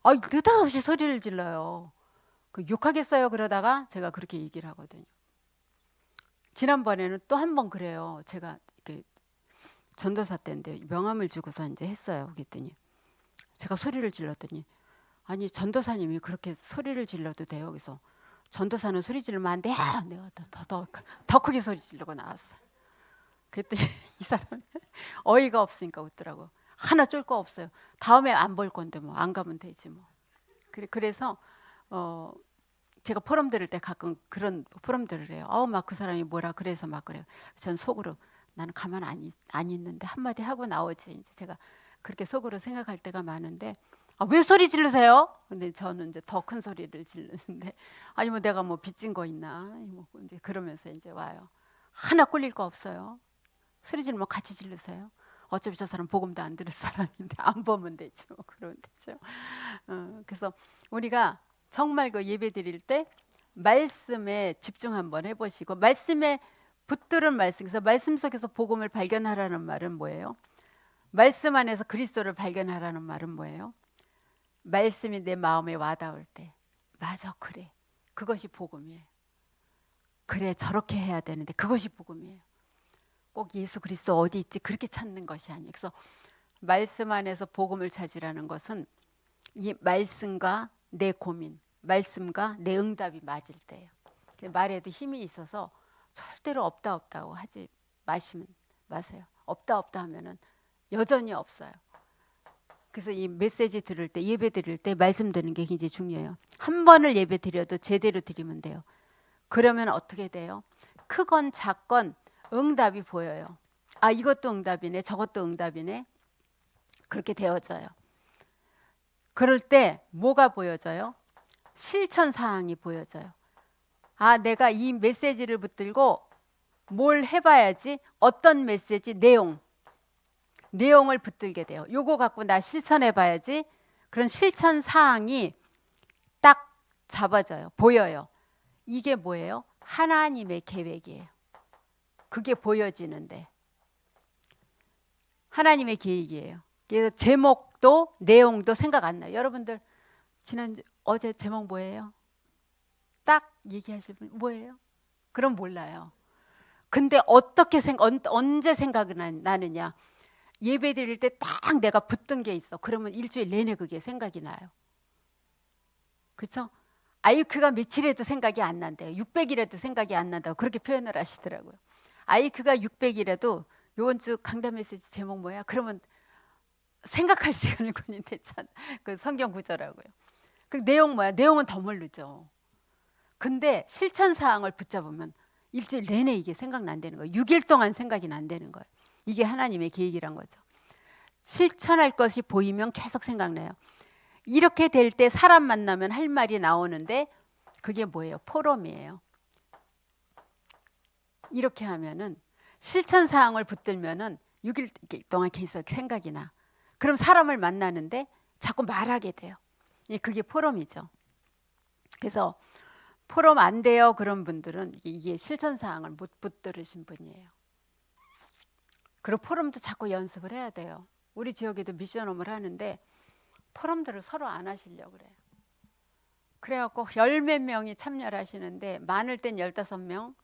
느닷없이 소리를 질러요. 욕하겠어요 그러다가 제가 그렇게 얘기를 하거든요. 지난번에는 또 한 번 그래요. 제가 이렇게 전도사 때인데 명함을 주고서 이제 했어요. 그랬더니 제가 소리를 질렀더니 아니 전도사님이 그렇게 소리를 질러도 돼요. 그래서 전도사는 소리 지르면 안 돼. 내가 더 크게 소리 지르고 나왔어요. 그랬더니 이 사람 어이가 없으니까 웃더라고. 하나 쫄 거 없어요. 다음에 안 볼 건데 뭐 안 가면 되지 뭐. 그래서 제가 포럼 들을 때 가끔 그런 포럼들을 해요. 막 그 사람이 뭐라 그래서 막 그래요. 전 속으로 나는 가만 안 있는데 한마디 하고 나오지. 이제 제가 그렇게 속으로 생각할 때가 많은데 왜 소리 지르세요? 근데 저는 이제 더 큰 소리를 지르는데 아니 뭐 내가 뭐 빚진 거 있나? 뭐 이제 그러면서 이제 와요. 하나 꿀릴 거 없어요. 소리 지르면 같이 지르세요. 어차피 저 사람 복음도 안 들을 사람인데 안 보면 되죠. 그러면 되죠. 그래서 우리가 정말 그 예배 드릴 때 말씀에 집중 한번 해보시고 말씀에 붙들은 말씀, 그래서 말씀 속에서 복음을 발견하라는 말은 뭐예요? 말씀 안에서 그리스도를 발견하라는 말은 뭐예요? 말씀이 내 마음에 와닿을 때 맞아 그래 그것이 복음이에요. 그래 저렇게 해야 되는데 그것이 복음이에요. 꼭 예수 그리스도 어디 있지 그렇게 찾는 것이 아니에요. 그래서 말씀 안에서 복음을 찾으라는 것은 이 말씀과 내 고민, 말씀과 내 응답이 맞을 때예요. 말에도 힘이 있어서 절대로 없다고 하지 마세요. 없다 하면은 여전히 없어요. 그래서 이 메시지 들을 때 예배 드릴 때 말씀 드리는 게 굉장히 중요해요. 한 번을 예배 드려도 제대로 드리면 돼요. 그러면 어떻게 돼요? 크건 작건 응답이 보여요. 이것도 응답이네 저것도 응답이네 그렇게 되어져요. 그럴 때 뭐가 보여져요? 실천 사항이 보여져요. 내가 이 메시지를 붙들고 뭘 해봐야지 어떤 메시지 내용을 붙들게 돼요. 요거 갖고 나 실천해봐야지 그런 실천 사항이 딱 잡아져요. 보여요. 이게 뭐예요? 하나님의 계획이에요. 그게 보여지는데 하나님의 계획이에요. 그래서 제목도 내용도 생각 안 나요. 여러분들 어제 제목 뭐예요? 딱 얘기하실 분 뭐예요? 그럼 몰라요. 근데 언제 생각이 나느냐? 예배 드릴 때 딱 내가 붙든 게 있어. 그러면 일주일 내내 그게 생각이 나요. 그렇죠? 아이큐가 며칠에도 생각이 안 난대요. 600일에도 생각이 안 난다고 그렇게 표현을 하시더라고요. 아이큐가 600일에도 요번 주 강단 메시지 제목 뭐야? 그러면 생각할 시간을 군인 됐잖아. 그 성경 구절하고요. 그 내용 뭐야? 내용은 더 모르죠. 근데 실천 사항을 붙잡으면 일주일 내내 이게 생각난다는 거예요. 6일 동안 생각이 난다는 거예요. 이게 하나님의 계획이란 거죠. 실천할 것이 보이면 계속 생각나요. 이렇게 될 때 사람 만나면 할 말이 나오는데 그게 뭐예요? 포럼이에요. 이렇게 하면은 실천 사항을 붙들면은 6일 동안 계속 생각이 나. 그럼 사람을 만나는데 자꾸 말하게 돼요. 그게 포럼이죠. 그래서 포럼 안 돼요 그런 분들은 이게 실천 사항을 못 붙들으신 분이에요. 그리고 포럼도 자꾸 연습을 해야 돼요. 우리 지역에도 미션홈을 하는데 포럼들을 서로 안 하시려고 그래요. 그래갖고 10몇 명이 참여를 하시는데 많을 땐 15명,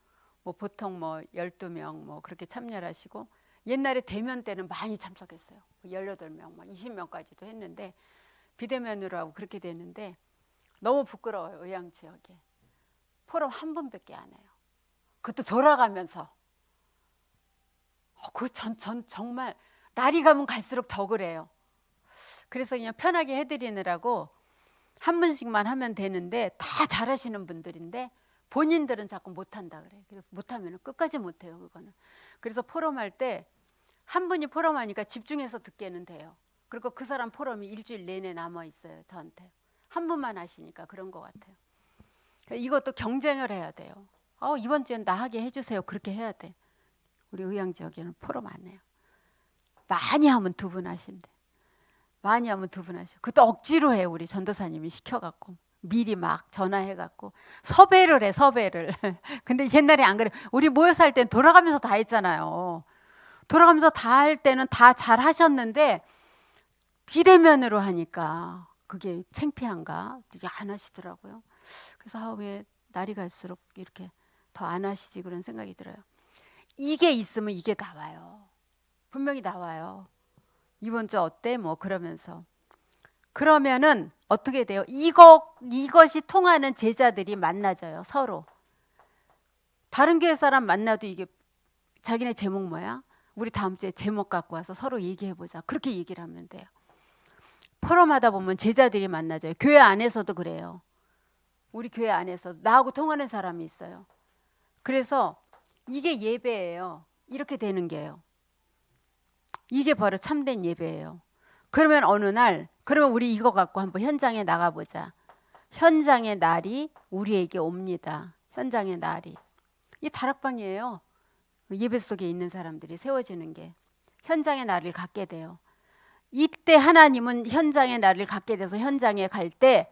뭐 보통 뭐 12명 뭐 그렇게 참여를 하시고 옛날에 대면 때는 많이 참석했어요. 18명, 막 20명까지도 했는데 비대면으로 하고 그렇게 되는데 너무 부끄러워요. 의향 지역에. 포럼 한 분밖에 안 해요. 그것도 돌아가면서. 전 정말 날이 가면 갈수록 더 그래요. 그래서 그냥 편하게 해드리느라고 한 분씩만 하면 되는데 다 잘하시는 분들인데 본인들은 자꾸 못한다 그래요. 그래서 못하면 끝까지 못해요. 그거는. 그래서 포럼할 때 한 분이 포럼하니까 집중해서 듣게는 돼요. 그리고 그 사람 포럼이 일주일 내내 남아 있어요. 저한테. 한 분만 하시니까 그런 것 같아요. 이것도 경쟁을 해야 돼요. 이번 주엔 나 하게 해주세요. 그렇게 해야 돼. 우리 의향 지역에는 포럼 안 해요. 많이 하면 2분 하신대. 많이 하면 2분 하셔. 그것도 억지로 해. 우리 전도사님이 시켜갖고 미리 막 전화해갖고 섭외를 해. 섭외를. 근데 옛날에 안 그래. 우리 모여서 할 땐 돌아가면서 다 했잖아요. 돌아가면서 다 할 때는 다 잘 하셨는데 비대면으로 하니까 그게 창피한가? 이게 안 하시더라고요. 그래서 왜 날이 갈수록 이렇게 더 안 하시지 그런 생각이 들어요. 이게 있으면 이게 나와요. 분명히 나와요. 이번 주 어때? 뭐 그러면서. 그러면은 어떻게 돼요? 이것이 통하는 제자들이 만나져요. 서로. 다른 교회 사람 만나도 이게 자기네 제목 뭐야? 우리 다음 주에 제목 갖고 와서 서로 얘기해보자. 그렇게 얘기를 하면 돼요. 포럼하다 보면 제자들이 만나져요. 교회 안에서도 그래요. 우리 교회 안에서 나하고 통하는 사람이 있어요. 그래서 이게 예배예요. 이렇게 되는 게요. 이게 바로 참된 예배예요. 그러면 어느 날 그러면 우리 이거 갖고 한번 현장에 나가보자. 현장의 날이 우리에게 옵니다. 현장의 날이. 이 다락방이에요. 예배 속에 있는 사람들이 세워지는 게. 현장의 날을 갖게 돼요. 이때 하나님은 현장의 날을 갖게 돼서 현장에 갈 때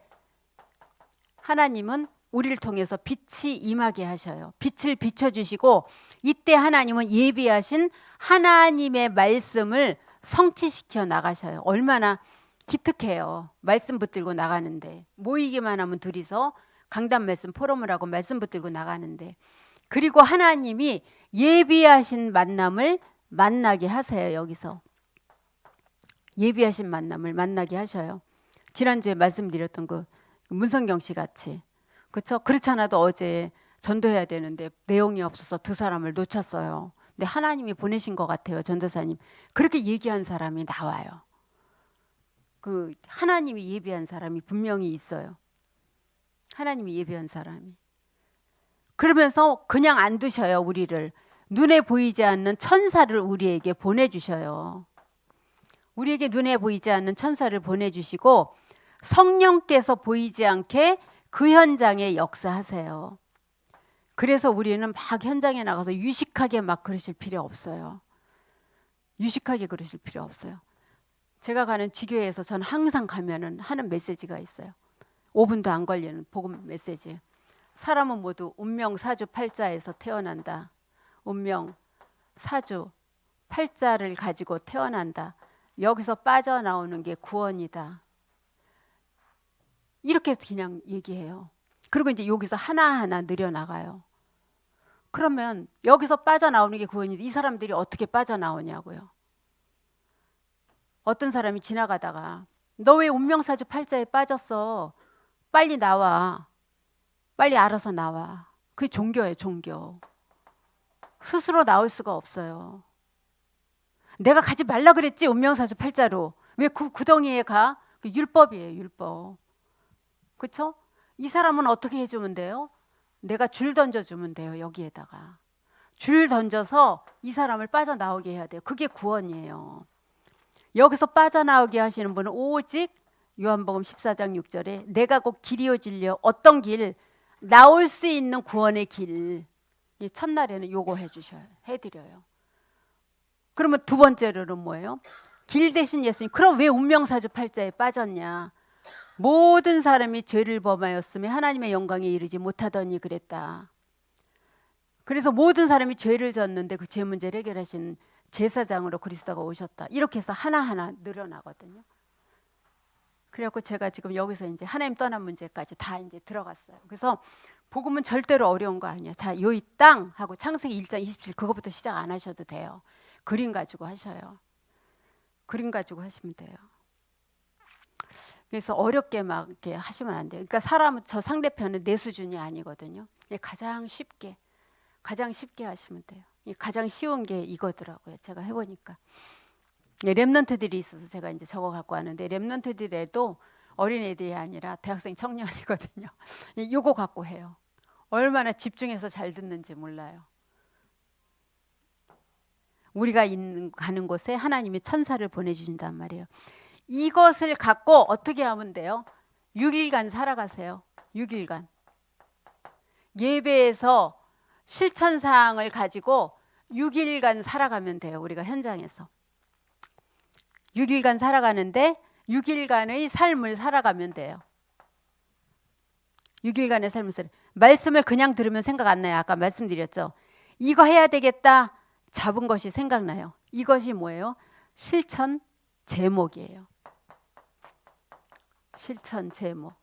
하나님은 우리를 통해서 빛이 임하게 하셔요. 빛을 비춰주시고 이때 하나님은 예비하신 하나님의 말씀을 성취시켜 나가셔요. 얼마나 기특해요. 말씀 붙들고 나가는데 모이기만 하면 둘이서 강단 말씀 포럼을 하고 말씀 붙들고 나가는데 그리고 하나님이 예비하신 만남을 만나게 하세요. 여기서 예비하신 만남을 만나게 하셔요. 지난주에 말씀드렸던 그 문성경 씨 같이 그렇죠? 그렇지 않아도 어제 전도해야 되는데 내용이 없어서 2 사람을 놓쳤어요. 근데 하나님이 보내신 것 같아요. 전도사님. 그렇게 얘기한 사람이 나와요. 그 하나님이 예비한 사람이 분명히 있어요. 하나님이 예비한 사람이. 그러면서 그냥 안 두셔요. 우리를. 눈에 보이지 않는 천사를 우리에게 보내주셔요. 우리에게 눈에 보이지 않는 천사를 보내주시고 성령께서 보이지 않게 그 현장에 역사하세요. 그래서 우리는 막 현장에 나가서 유식하게 막 그러실 필요 없어요. 유식하게 그러실 필요 없어요. 제가 가는 지교회에서 전 항상 가면은 하는 메시지가 있어요. 5분도 안 걸리는 복음 메시지. 사람은 모두 운명 사주 팔자에서 태어난다. 운명 사주 팔자를 가지고 태어난다. 여기서 빠져나오는 게 구원이다. 이렇게 그냥 얘기해요. 그리고 이제 여기서 하나하나 늘어나가요. 그러면 여기서 빠져나오는 게 구원인데 이 사람들이 어떻게 빠져나오냐고요. 어떤 사람이 지나가다가 너 왜 운명사주 팔자에 빠졌어? 빨리 나와. 빨리 알아서 나와. 그게 종교예요, 종교. 스스로 나올 수가 없어요. 내가 가지 말라 그랬지, 운명사주 팔자로. 왜 그 구덩이에 가? 그 율법이에요, 율법. 그렇죠? 이 사람은 어떻게 해주면 돼요? 내가 줄 던져주면 돼요, 여기에다가. 줄 던져서 이 사람을 빠져나오게 해야 돼요. 그게 구원이에요. 여기서 빠져나오게 하시는 분은 오직 요한복음 14장 6절에 내가 곧 길이요 진리요 어떤 길? 나올 수 있는 구원의 길. 이 첫날에는 요거 해드려요. 그러면 두 번째로는 뭐예요? 길 대신 예수님. 그럼 왜 운명사주 팔자에 빠졌냐? 모든 사람이 죄를 범하였으며 하나님의 영광에 이르지 못하더니 그랬다. 그래서 모든 사람이 죄를 졌는데 그 죄 문제를 해결하신 제사장으로 그리스도가 오셨다. 이렇게 해서 하나하나 늘어나거든요. 그래갖고 제가 지금 여기서 이제 하나님 떠난 문제까지 다 이제 들어갔어요. 그래서 복음은 절대로 어려운 거 아니야. 자, 요 이 땅 하고 창세기 1장 27 그거부터 시작 안 하셔도 돼요. 그림 가지고 하셔요. 그림 가지고 하시면 돼요. 그래서 어렵게 막 이렇게 하시면 안 돼요. 그러니까 사람은 저 상대편은 내 수준이 아니거든요. 가장 쉽게 하시면 돼요. 가장 쉬운 게 이거더라고요. 제가 해보니까. 랩런트들이 있어서 제가 이제 적어 갖고 왔는데 랩런트들에도 어린애들이 아니라 대학생 청년이거든요. 요거 갖고 해요. 얼마나 집중해서 잘 듣는지 몰라요. 우리가 가는 곳에 하나님이 천사를 보내주신단 말이에요. 이것을 갖고 어떻게 하면 돼요? 6일간 살아가세요. 6일간. 예배에서 실천사항을 가지고 6일간 살아가면 돼요. 우리가 현장에서. 6일간 살아가는데 6일간의 삶을 살아가면 돼요. 6일간의 삶을 말씀을 그냥 들으면 생각 안 나요. 아까 말씀드렸죠. 이거 해야 되겠다 잡은 것이 생각나요. 이것이 뭐예요? 실천 제목이에요. 실천 제목.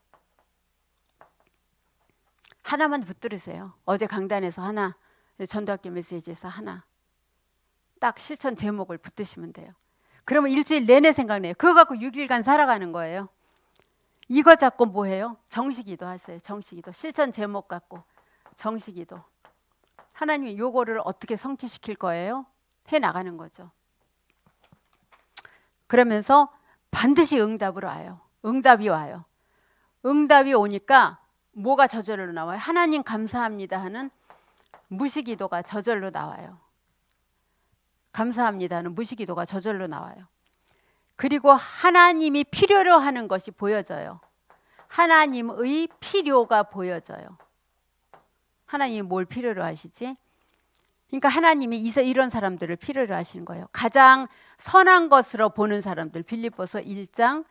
하나만 붙들으세요. 어제 강단에서 하나, 전도학교 메시지에서 하나. 딱 실천 제목을 붙드시면 돼요. 그러면 일주일 내내 생각나요. 그거 갖고 6일간 살아가는 거예요. 이거 잡고 뭐 해요? 정식기도 하세요. 정식기도. 실천 제목 갖고 정식기도. 하나님이 요거를 어떻게 성취시킬 거예요? 해나가는 거죠. 그러면서 반드시 응답으로 와요. 응답이 와요. 응답이 오니까 뭐가 저절로 나와요? 하나님 감사합니다 하는 무시기도가 저절로 나와요. 감사합니다 하는 무시기도가 저절로 나와요. 그리고 하나님이 필요로 하는 것이 보여져요. 하나님의 필요가 보여져요. 하나님이 뭘 필요로 하시지? 그러니까 하나님이 이런 사람들을 필요로 하시는 거예요. 가장 선한 것으로 보는 사람들. 빌립보서 1장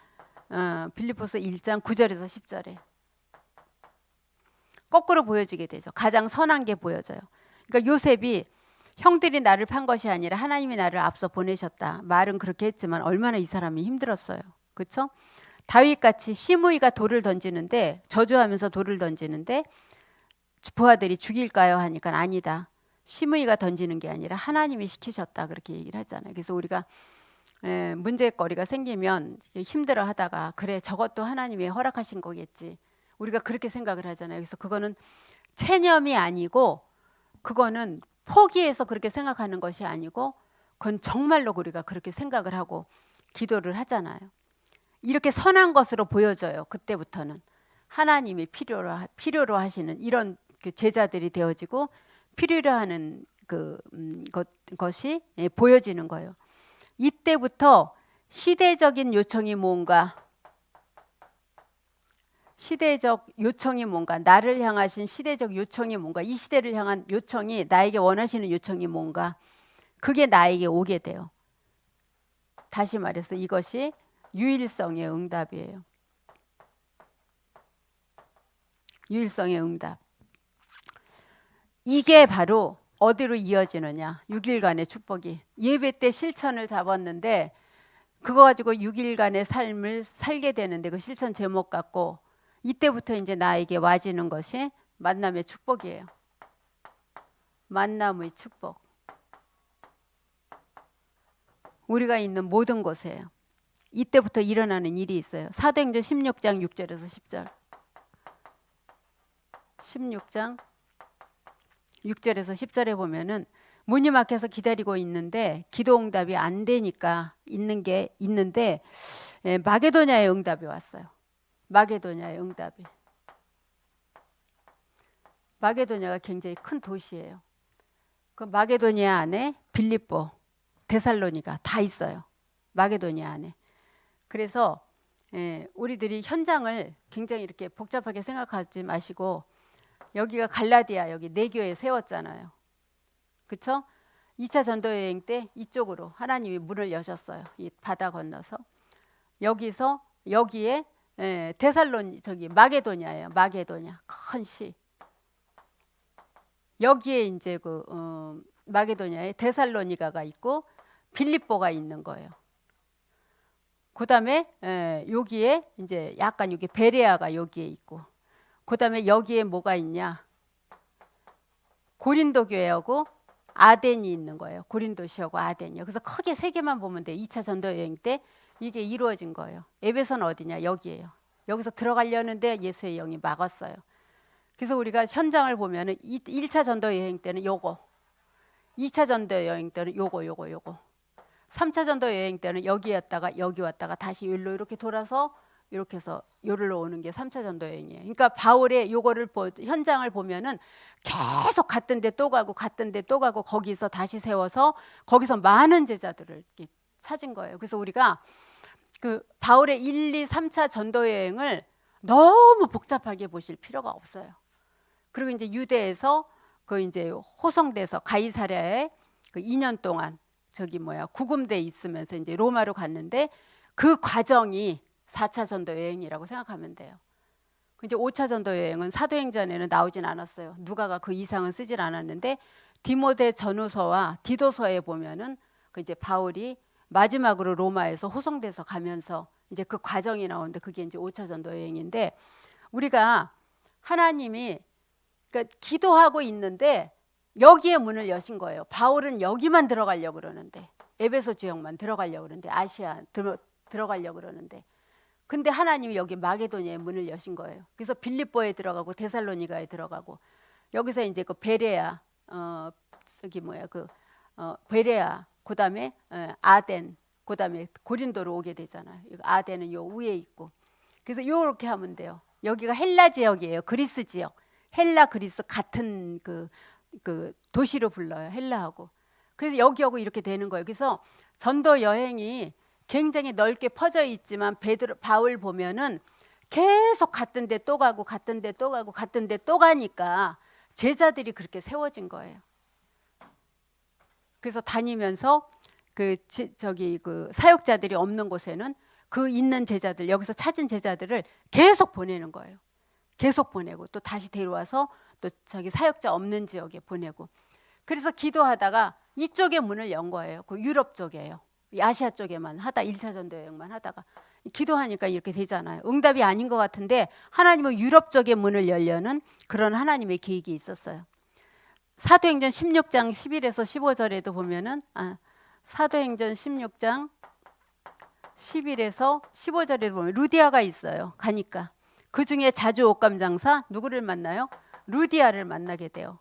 9절에서 10절에 거꾸로 보여지게 되죠. 가장 선한 게 보여져요. 그러니까 요셉이 형들이 나를 판 것이 아니라 하나님이 나를 앞서 보내셨다. 말은 그렇게 했지만 얼마나 이 사람이 힘들었어요. 그렇죠? 다윗같이 시므이가 돌을 던지는데 저주하면서 돌을 던지는데 부하들이 죽일까요? 하니까 아니다. 시므이가 던지는 게 아니라 하나님이 시키셨다. 그렇게 얘기를 하잖아요. 그래서 우리가 문제거리가 생기면 힘들어 하다가 그래 저것도 하나님이 허락하신 거겠지. 우리가 그렇게 생각을 하잖아요. 그래서 그거는 체념이 아니고 그거는 포기해서 그렇게 생각하는 것이 아니고 그건 정말로 우리가 그렇게 생각을 하고 기도를 하잖아요. 이렇게 선한 것으로 보여져요. 그때부터는 하나님이 필요로 하시는 이런 그 제자들이 되어지고 필요로 하는 것이 보여지는 거예요. 이때부터 시대적인 요청이 뭔가 나를 향하신 시대적 요청이 뭔가 이 시대를 향한 요청이 나에게 원하시는 요청이 뭔가 그게 나에게 오게 돼요. 다시 말해서 이것이 유일성의 응답이에요. 유일성의 응답. 이게 바로 어디로 이어지느냐. 6일간의 축복이. 예배 때 실천을 잡았는데 그거 가지고 6일간의 삶을 살게 되는데 그 실천 제목 갖고 이때부터 이제 나에게 와지는 것이 만남의 축복이에요. 만남의 축복. 우리가 있는 모든 곳에요. 이때부터 일어나는 일이 있어요. 사도행전 16장 6절에서 10절. 16장 6절에서 10절에 보면은 문이 막혀서 기다리고 있는데 기도 응답이 안 되니까 있는 게 있는데 마게도냐의 응답이 왔어요. 마게도냐의 응답이. 마게도냐가 굉장히 큰 도시예요. 그 마게도냐 안에 빌립보, 데살로니가 다 있어요. 마게도냐 안에. 그래서 우리들이 현장을 굉장히 이렇게 복잡하게 생각하지 마시고 여기가 갈라디아 여기 네 교회 세웠잖아요. 그렇죠? 2차 전도 여행 때 이쪽으로 하나님이 문을 여셨어요. 이 바다 건너서 여기서 여기에 데살로니 저기 마게도냐예요. 마게도냐 큰 시. 여기에 이제 그 마게도냐에 데살로니가가 있고 빌립보가 있는 거예요. 그다음에 여기에 이제 약간 여기 베레아가 여기에 있고 그다음에 여기에 뭐가 있냐? 고린도 교회하고 아덴이 있는 거예요. 고린도시하고 아덴이요. 그래서 크게 세 개만 보면 돼요. 2차 전도 여행 때 이게 이루어진 거예요. 에베소는 어디냐? 여기예요. 여기서 들어가려는데 예수의 영이 막았어요. 그래서 우리가 현장을 보면은 1차 전도 여행 때는 요거, 2차 전도 여행 때는 요거, 3차 전도 여행 때는 여기였다가 여기 왔다가 다시 여기로 이렇게 돌아서 이렇게 해서 요리로 오는 게 3차 전도 여행이에요. 그러니까 바울의 요거를 현장을 보면은 계속 갔던 데 또 가고 갔던 데 또 가고 거기서 다시 세워서 거기서 많은 제자들을 찾은 거예요. 그래서 우리가 그 바울의 1, 2, 3차 전도 여행을 너무 복잡하게 보실 필요가 없어요. 그리고 이제 유대에서 그 이제 호송돼서 가이사랴에 그 2년 동안 저기 구금돼 있으면서 이제 로마로 갔는데 그 과정이 4차 전도 여행이라고 생각하면 돼요. 이제 5차 전도 여행은 사도행전에는 나오진 않았어요. 누가가 그 이상은 쓰질 않았는데 디모데 전후서와 디도서에 보면은 그 이제 바울이 마지막으로 로마에서 호송돼서 가면서 이제 그 과정이 나오는데 그게 이제 5차 전도 여행인데 우리가 하나님이 그러니까 기도하고 있는데 여기에 문을 여신 거예요. 바울은 여기만 들어가려고 그러는데 에베소 지역만 들어가려고 그러는데 아시아 들어가려고 그러는데 근데 하나님이 여기 마게도냐에 문을 여신 거예요. 그래서 빌립보에 들어가고 데살로니가에 들어가고 여기서 이제 그 베레아 베레아 그다음에 아덴 그다음에 고린도로 오게 되잖아요. 아덴은 요 위에 있고 그래서 요렇게 하면 돼요. 여기가 헬라 지역이에요. 그리스 지역. 헬라 그리스 같은 그 도시로 불러요. 헬라하고. 그래서 여기하고 이렇게 되는 거예요. 그래서 전도 여행이 굉장히 넓게 퍼져 있지만 바울 보면은 계속 갔던 데 또 가고 갔던 데 또 가고 갔던 데 또 가니까 제자들이 그렇게 세워진 거예요. 그래서 다니면서 그 사역자들이 없는 곳에는 그 있는 제자들 여기서 찾은 제자들을 계속 보내는 거예요. 계속 보내고 또 다시 데려와서 또 저기 사역자 없는 지역에 보내고 그래서 기도하다가 이쪽에 문을 연 거예요. 그 유럽 쪽이에요. 아시아 쪽에만 하다 1차 전도 여행만 하다가 기도하니까 이렇게 되잖아요. 응답이 아닌 것 같은데 하나님은 유럽 쪽에 문을 열려는 그런 하나님의 계획이 있었어요. 사도행전 16장 11에서 15절에도 보면은 사도행전 16장 11에서 15절에도 보면 루디아가 있어요. 가니까 그 중에 자주 옷감 장사 누구를 만나요? 루디아를 만나게 돼요.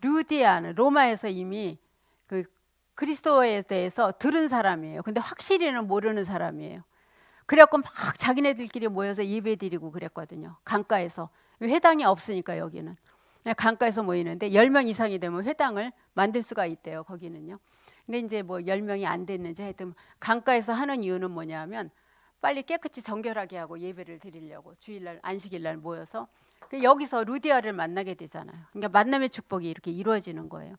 루디아는 로마에서 이미 그 그리스도에 대해서 들은 사람이에요. 근데 확실히는 모르는 사람이에요. 그래갖고 막 자기네들끼리 모여서 예배드리고 그랬거든요. 강가에서. 회당이 없으니까 여기는. 강가에서 모이는데 10명 이상이 되면 회당을 만들 수가 있대요. 거기는요. 근데 이제 10명이 안 됐는지 하여튼 강가에서 하는 이유는 뭐냐면 빨리 깨끗이 정결하게 하고 예배를 드리려고 주일날 안식일날 모여서 여기서 루디아를 만나게 되잖아요. 그러니까 만남의 축복이 이렇게 이루어지는 거예요.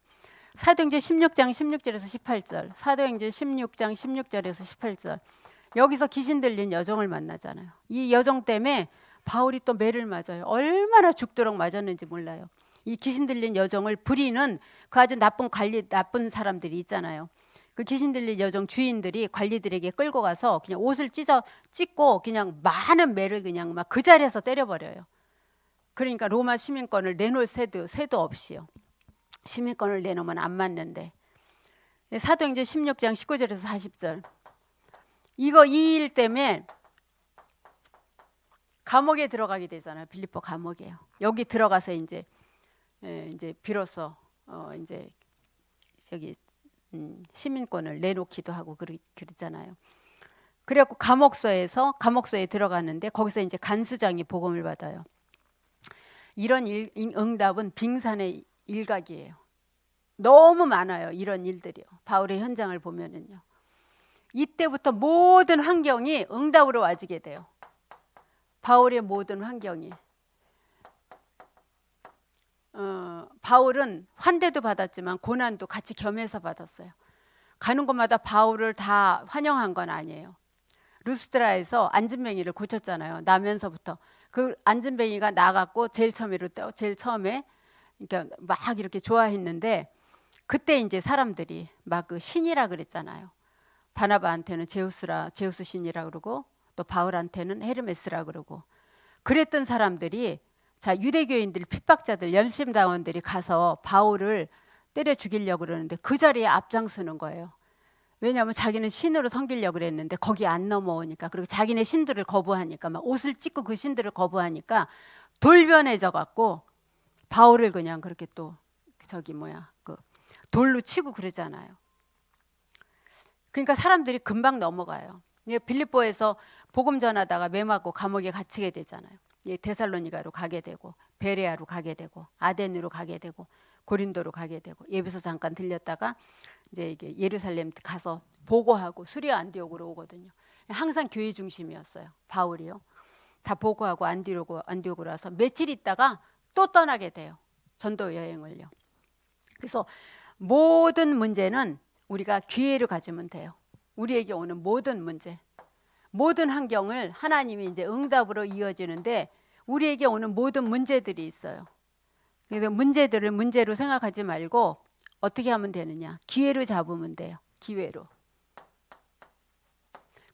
사도행전 16장 16절에서 18절 사도행전 16장 16절에서 18절 여기서 귀신 들린 여종을 만나잖아요. 이 여종 때문에 바울이 또 매를 맞아요. 얼마나 죽도록 맞았는지 몰라요. 이 귀신 들린 여종을 부리는 그 아주 나쁜 사람들이 있잖아요. 그 귀신 들린 여종 주인들이 관리들에게 끌고 가서 그냥 옷을 찢고 그냥 많은 매를 그냥 막 그 자리에서 때려버려요. 그러니까 로마 시민권을 내놓을 새도 없이요. 시민권을 내놓으면 안 맞는데. 사도행전 16장 19절에서 40절. 이 일 때문에 감옥에 들어가게 되잖아요. 빌립보 감옥에요. 여기 들어가서 이제 비로소 이제 저기 시민권을 내놓기도 하고 그랬잖아요. 그래갖고 감옥소에 들어가는데 거기서 이제 간수장이 복음을 받아요. 이런 응답은 빙산의 일각이에요. 너무 많아요. 이런 일들이요. 바울의 현장을 보면은요. 이때부터 모든 환경이 응답으로 와지게 돼요. 바울의 모든 환경이. 바울은 환대도 받았지만 고난도 같이 겸해서 받았어요. 가는 곳마다 바울을 다 환영한 건 아니에요. 루스드라에서 안진뱅이를 고쳤잖아요. 나면서부터 그 안진뱅이가 나갔고 제일 처음에 그러니까 막 이렇게 좋아했는데 그때 이제 사람들이 막 그 신이라 그랬잖아요. 바나바한테는 제우스 신이라 그러고 또 바울한테는 헤르메스라 그러고 그랬던 사람들이 자 유대교인들 핍박자들 열심당원들이 가서 바울을 때려 죽이려고 그러는데 그 자리에 앞장서는 거예요. 왜냐하면 자기는 신으로 섬기려고 그랬는데 거기 안 넘어오니까 그리고 자기네 신들을 거부하니까 막 옷을 찢고 그 신들을 거부하니까 돌변해져 갖고 바울을 그냥 그렇게 또 그 돌로 치고 그러잖아요. 그러니까 사람들이 금방 넘어가요. 빌립보에서 복음 전하다가 매맞고 감옥에 갇히게 되잖아요. 데살로니가로 가게 되고 베레아로 가게 되고 아덴으로 가게 되고 고린도로 가게 되고 예배소 잠깐 들렸다가 이제 이게 예루살렘 가서 보고하고 수리아 안디옥으로 오거든요. 항상 교회 중심이었어요. 바울이요. 다 보고하고 안디옥으로 와서 며칠 있다가 또 떠나게 돼요. 전도 여행을요. 그래서 모든 문제는 우리가 기회를 가지면 돼요. 우리에게 오는 모든 문제, 모든 환경을 하나님이 이제 응답으로 이어지는데 우리에게 오는 모든 문제들이 있어요. 그래서 문제들을 문제로 생각하지 말고 어떻게 하면 되느냐? 기회로 잡으면 돼요. 기회로.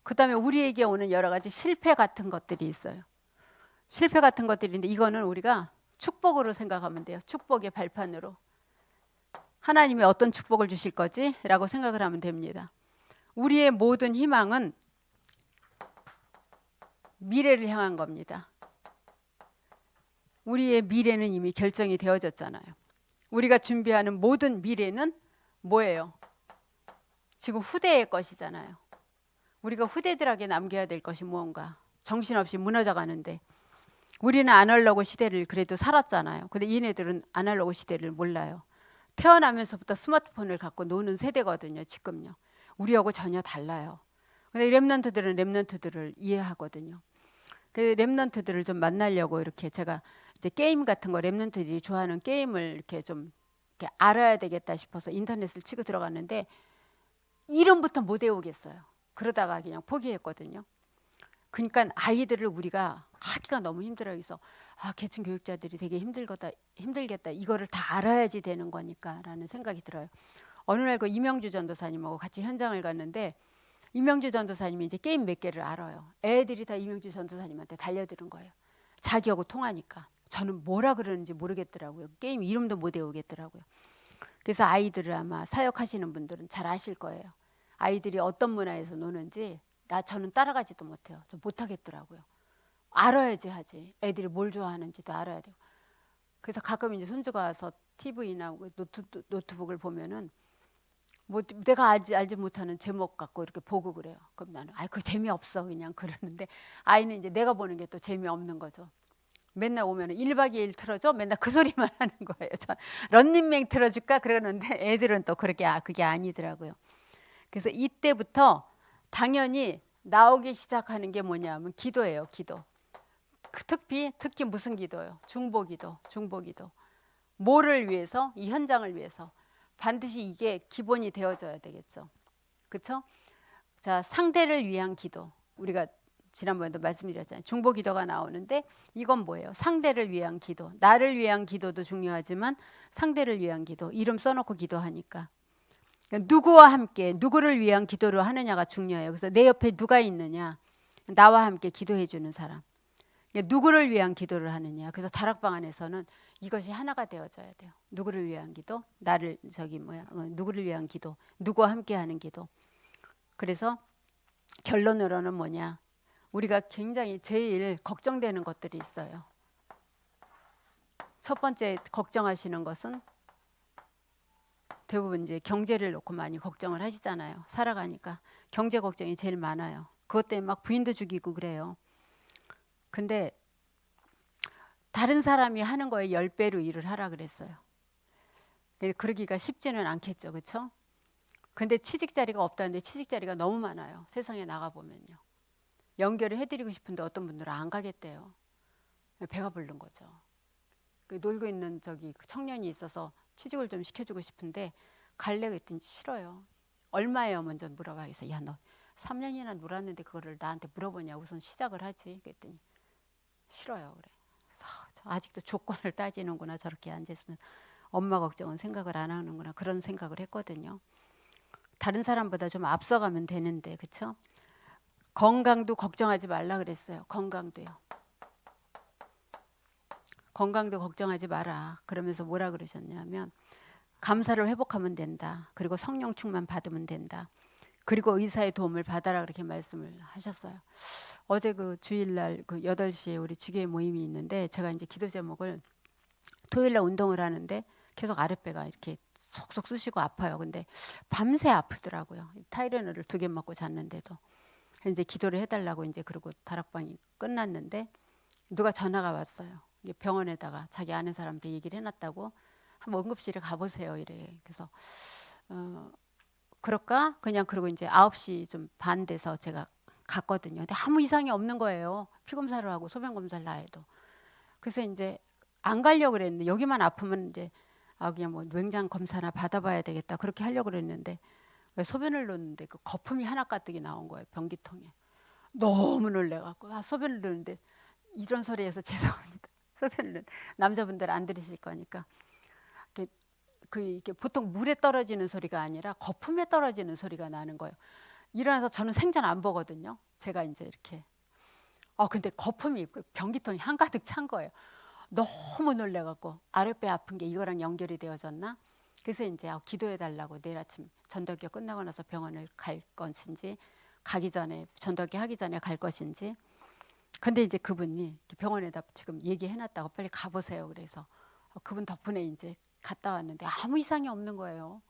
그 다음에 우리에게 오는 여러 가지 실패 같은 것들이 있어요. 실패 같은 것들인데 이거는 우리가 축복으로 생각하면 돼요. 축복의 발판으로. 하나님이 어떤 축복을 주실 거지? 라고 생각을 하면 됩니다. 우리의 모든 희망은 미래를 향한 겁니다. 우리의 미래는 이미 결정이 되어졌잖아요. 우리가 준비하는 모든 미래는 뭐예요? 지금 후대의 것이잖아요. 우리가 후대들에게 남겨야 될 것이 무언가. 정신없이 무너져 가는데 우리는 아날로그 시대를 그래도 살았잖아요. 근데 얘네들은 아날로그 시대를 몰라요. 태어나면서부터 스마트폰을 갖고 노는 세대거든요. 지금요. 우리하고 전혀 달라요. 근데 렘넌트들은 렘넌트들을 이해하거든요. 그 렘넌트들을 좀 만나려고 이렇게 제가 이제 게임 같은 거 렘넌트들이 좋아하는 게임을 이렇게 좀 이렇게 알아야 되겠다 싶어서 인터넷을 치고 들어갔는데 이름부터 못 외우겠어요. 그러다가 그냥 포기했거든요. 그러니까 아이들을 우리가 하기가 너무 힘들어요. 그래서 계층 교육자들이 되게 힘들겠다. 이거를 다 알아야지 되는 거니까라는 생각이 들어요. 어느 날 그 이명주 전도사님하고 같이 현장을 갔는데 이명주 전도사님이 이제 게임 몇 개를 알아요. 애들이 다 이명주 전도사님한테 달려드는 거예요. 자기하고 통하니까. 저는 뭐라 그러는지 모르겠더라고요. 게임 이름도 못 외우겠더라고요. 그래서 아이들을 아마 사역하시는 분들은 잘 아실 거예요. 아이들이 어떤 문화에서 노는지 저는 따라가지도 못해요. 저 못하겠더라고요. 알아야지 하지. 애들이 뭘 좋아하는지도 알아야 돼요. 그래서 가끔 이제 손주가 와서 TV나 노트북을 보면은 뭐 내가 알지 못하는 제목 갖고 이렇게 보고 그래요. 그럼 나는 그거 재미없어 그냥 그러는데 아이는 이제 내가 보는 게 또 재미없는 거죠. 맨날 오면 1박 2일 틀어줘. 맨날 그 소리만 하는 거예요. 전 런닝맨 틀어줄까 그러는데 애들은 또 그게 아니더라고요. 그래서 이때부터 당연히 나오기 시작하는 게 뭐냐면 기도예요. 기도. 특히 무슨 기도요? 중보기도. 뭐를 위해서? 이 현장을 위해서. 반드시 이게 기본이 되어져야 되겠죠. 그렇죠? 자, 상대를 위한 기도. 우리가 지난번에도 말씀드렸잖아요. 중보기도가 나오는데 이건 뭐예요? 상대를 위한 기도. 나를 위한 기도도 중요하지만 상대를 위한 기도. 이름 써놓고 기도하니까. 그러니까 누구와 함께 누구를 위한 기도를 하느냐가 중요해요. 그래서 내 옆에 누가 있느냐, 나와 함께 기도해 주는 사람. 그러니까 누구를 위한 기도를 하느냐. 그래서 다락방 안에서는 이것이 하나가 되어져야 돼요. 누구를 위한 기도, 나를 누구를 위한 기도, 누구와 함께하는 기도. 그래서 결론으로는 뭐냐, 우리가 굉장히 제일 걱정되는 것들이 있어요. 첫 번째 걱정하시는 것은 대부분 이제 경제를 놓고 많이 걱정을 하시잖아요. 살아가니까 경제 걱정이 제일 많아요. 그것 때문에 막 부인도 죽이고 그래요. 근데 다른 사람이 하는 거에 10배로 일을 하라 그랬어요. 그러기가 쉽지는 않겠죠. 그렇죠? 근데 취직 자리가 없다는데 취직 자리가 너무 많아요. 세상에 나가 보면요. 연결을 해드리고 싶은데 어떤 분들은 안 가겠대요. 배가 부른 거죠. 놀고 있는 그 청년이 있어서 취직을 좀 시켜주고 싶은데 갈래 그랬더니 싫어요. 얼마예요? 먼저 물어봐서 야, 너 3년이나 놀았는데 그거를 나한테 물어보냐. 우선 시작을 하지. 그랬더니 싫어요. 그래. 아직도 조건을 따지는구나. 저렇게 앉아있으면 엄마 걱정은 생각을 안 하는구나. 그런 생각을 했거든요. 다른 사람보다 좀 앞서가면 되는데, 그렇죠? 건강도 걱정하지 말라 그랬어요. 건강도요. 건강도 걱정하지 마라. 그러면서 뭐라 그러셨냐면 감사를 회복하면 된다. 그리고 성령 충만 받으면 된다. 그리고 의사의 도움을 받아라 그렇게 말씀을 하셨어요. 어제 그 주일날 그 8시에 우리 지교회 모임이 있는데 제가 이제 기도 제목을 토요일날 운동을 하는데 계속 아랫배가 이렇게 속속 쑤시고 아파요. 근데 밤새 아프더라고요. 타이레놀을 2개 먹고 잤는데도. 이제 기도를 해달라고 이제 그러고 다락방이 끝났는데 누가 전화가 왔어요. 병원에다가 자기 아는 사람한테 얘기를 해놨다고 한번 응급실에 가보세요 이래. 그래서 그럴까? 그냥 그러고 이제 9시 좀 반 돼서 제가 갔거든요. 근데 아무 이상이 없는 거예요. 피 검사를 하고 소변 검사를 다 해도. 그래서 이제 안 가려고 그랬는데 여기만 아프면 이제 그냥 뭐 뇌장 검사나 받아봐야 되겠다 그렇게 하려고 그랬는데 소변을 놓는데 그 거품이 하나 가득이 나온 거예요. 변기통에. 너무 놀래갖고 소변을 놓는데 이런 소리에서 죄송합니다. 소변을 남자분들 안 들으실 거니까 이게 보통 물에 떨어지는 소리가 아니라 거품에 떨어지는 소리가 나는 거예요. 일어나서 저는 생전 안 보거든요. 제가 이제 이렇게 근데 거품이 변기통이 한가득 찬 거예요. 너무 놀래갖고 아랫배 아픈 게 이거랑 연결이 되어졌나? 그래서 이제 기도해 달라고 내일 아침 전도기 끝나고 나서 병원을 갈 것인지 가기 전에 전도기 하기 전에 갈 것인지. 근데 이제 그분이 병원에다 지금 얘기해놨다고 빨리 가보세요. 그래서 그분 덕분에 이제 갔다 왔는데 아무 이상이 없는 거예요.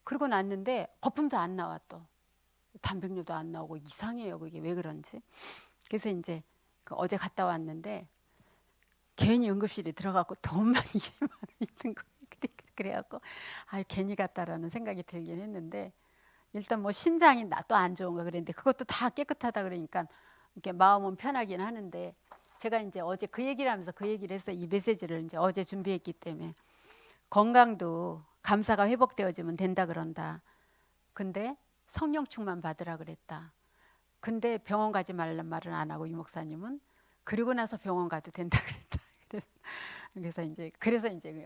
그러고 났는데 거품도 안 나와 또 단백뇨도 안 나오고 이상해요. 그게 왜 그런지. 그래서 이제 어제 갔다 왔는데 괜히 응급실에 들어가고 돈만 20만 원 있는 거예요. 그래갖고 괜히 갔다라는 생각이 들긴 했는데 일단 뭐 신장이 또 안 좋은가 그랬는데 그것도 다 깨끗하다 그러니까 이렇게 마음은 편하긴 하는데 제가 이제 어제 그 얘기를 하면서 그 얘기를 해서 이 메시지를 이제 어제 준비했기 때문에 건강도 감사가 회복되어지면 된다 그런다. 근데 성령 충만 받으라 그랬다. 근데 병원 가지 말란 말은 안 하고 이 목사님은 그리고 나서 병원 가도 된다 그랬다. 그래서 이제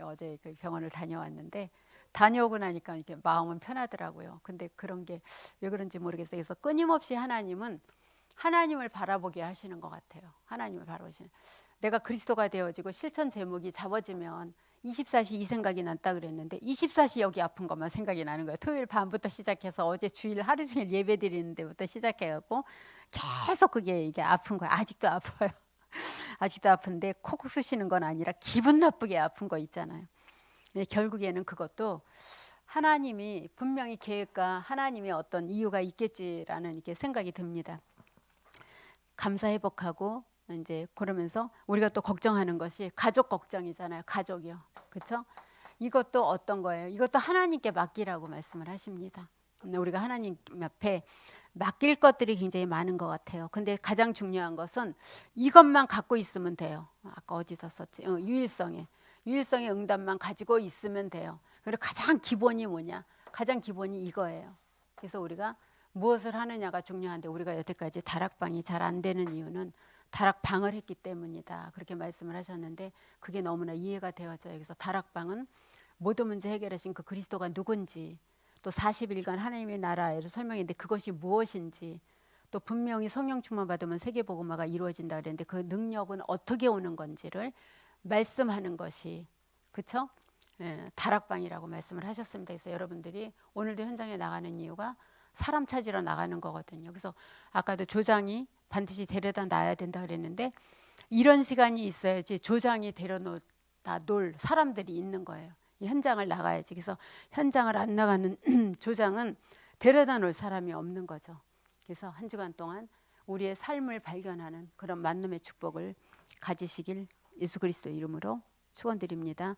어제 그 병원을 다녀왔는데 다녀오고 나니까 이렇게 마음은 편하더라고요. 근데 그런 게 왜 그런지 모르겠어요. 그래서 끊임없이 하나님은 하나님을 바라보게 하시는 것 같아요. 하나님을 바라보시는. 내가 그리스도가 되어지고 실천 제목이 잡아지면 24시 이 생각이 났다 그랬는데 24시 여기 아픈 것만 생각이 나는 거예요. 토요일 밤부터 시작해서 어제 주일 하루 종일 예배 드리는 데부터 시작해갖고 계속 이게 아픈 거예요. 아직도 아파요. 아직도 아픈데 콕콕 쑤시는 건 아니라 기분 나쁘게 아픈 거 있잖아요. 결국에는 그것도 하나님이 분명히 계획과 하나님의 어떤 이유가 있겠지라는 이렇게 생각이 듭니다. 감사 회복하고 이제 그러면서 우리가 또 걱정하는 것이 가족 걱정이잖아요. 가족이요. 그렇죠? 이것도 어떤 거예요? 이것도 하나님께 맡기라고 말씀을 하십니다. 우리가 하나님 앞에 맡길 것들이 굉장히 많은 것 같아요. 근데 가장 중요한 것은 이것만 갖고 있으면 돼요. 아까 어디서 썼지? 유일성의 응답만 가지고 있으면 돼요. 그리고 가장 기본이 뭐냐? 가장 기본이 이거예요. 그래서 우리가 무엇을 하느냐가 중요한데 우리가 여태까지 다락방이 잘 안 되는 이유는 다락방을 했기 때문이다. 그렇게 말씀을 하셨는데 그게 너무나 이해가 되어져요. 그래서 다락방은 모든 문제 해결하신 그 그리스도가 누군지 또 40일간 하나님의 나라를 설명했는데 그것이 무엇인지, 또 분명히 성령 충만 받으면 세계복음화가 이루어진다 그랬는데 그 능력은 어떻게 오는 건지를 말씀하는 것이, 그쵸? 예, 다락방이라고 말씀을 하셨습니다. 그래서 여러분들이 오늘도 현장에 나가는 이유가 사람 찾으러 나가는 거거든요. 그래서 아까도 조장이 반드시 데려다 놔야 된다 그랬는데 이런 시간이 있어야지 조장이 데려다 놓을 사람들이 있는 거예요. 이 현장을 나가야지. 그래서 현장을 안 나가는 조장은 데려다 놓을 사람이 없는 거죠. 그래서 한 주간 동안 우리의 삶을 발견하는 그런 만남의 축복을 가지시길 예수 그리스도 이름으로 축원드립니다.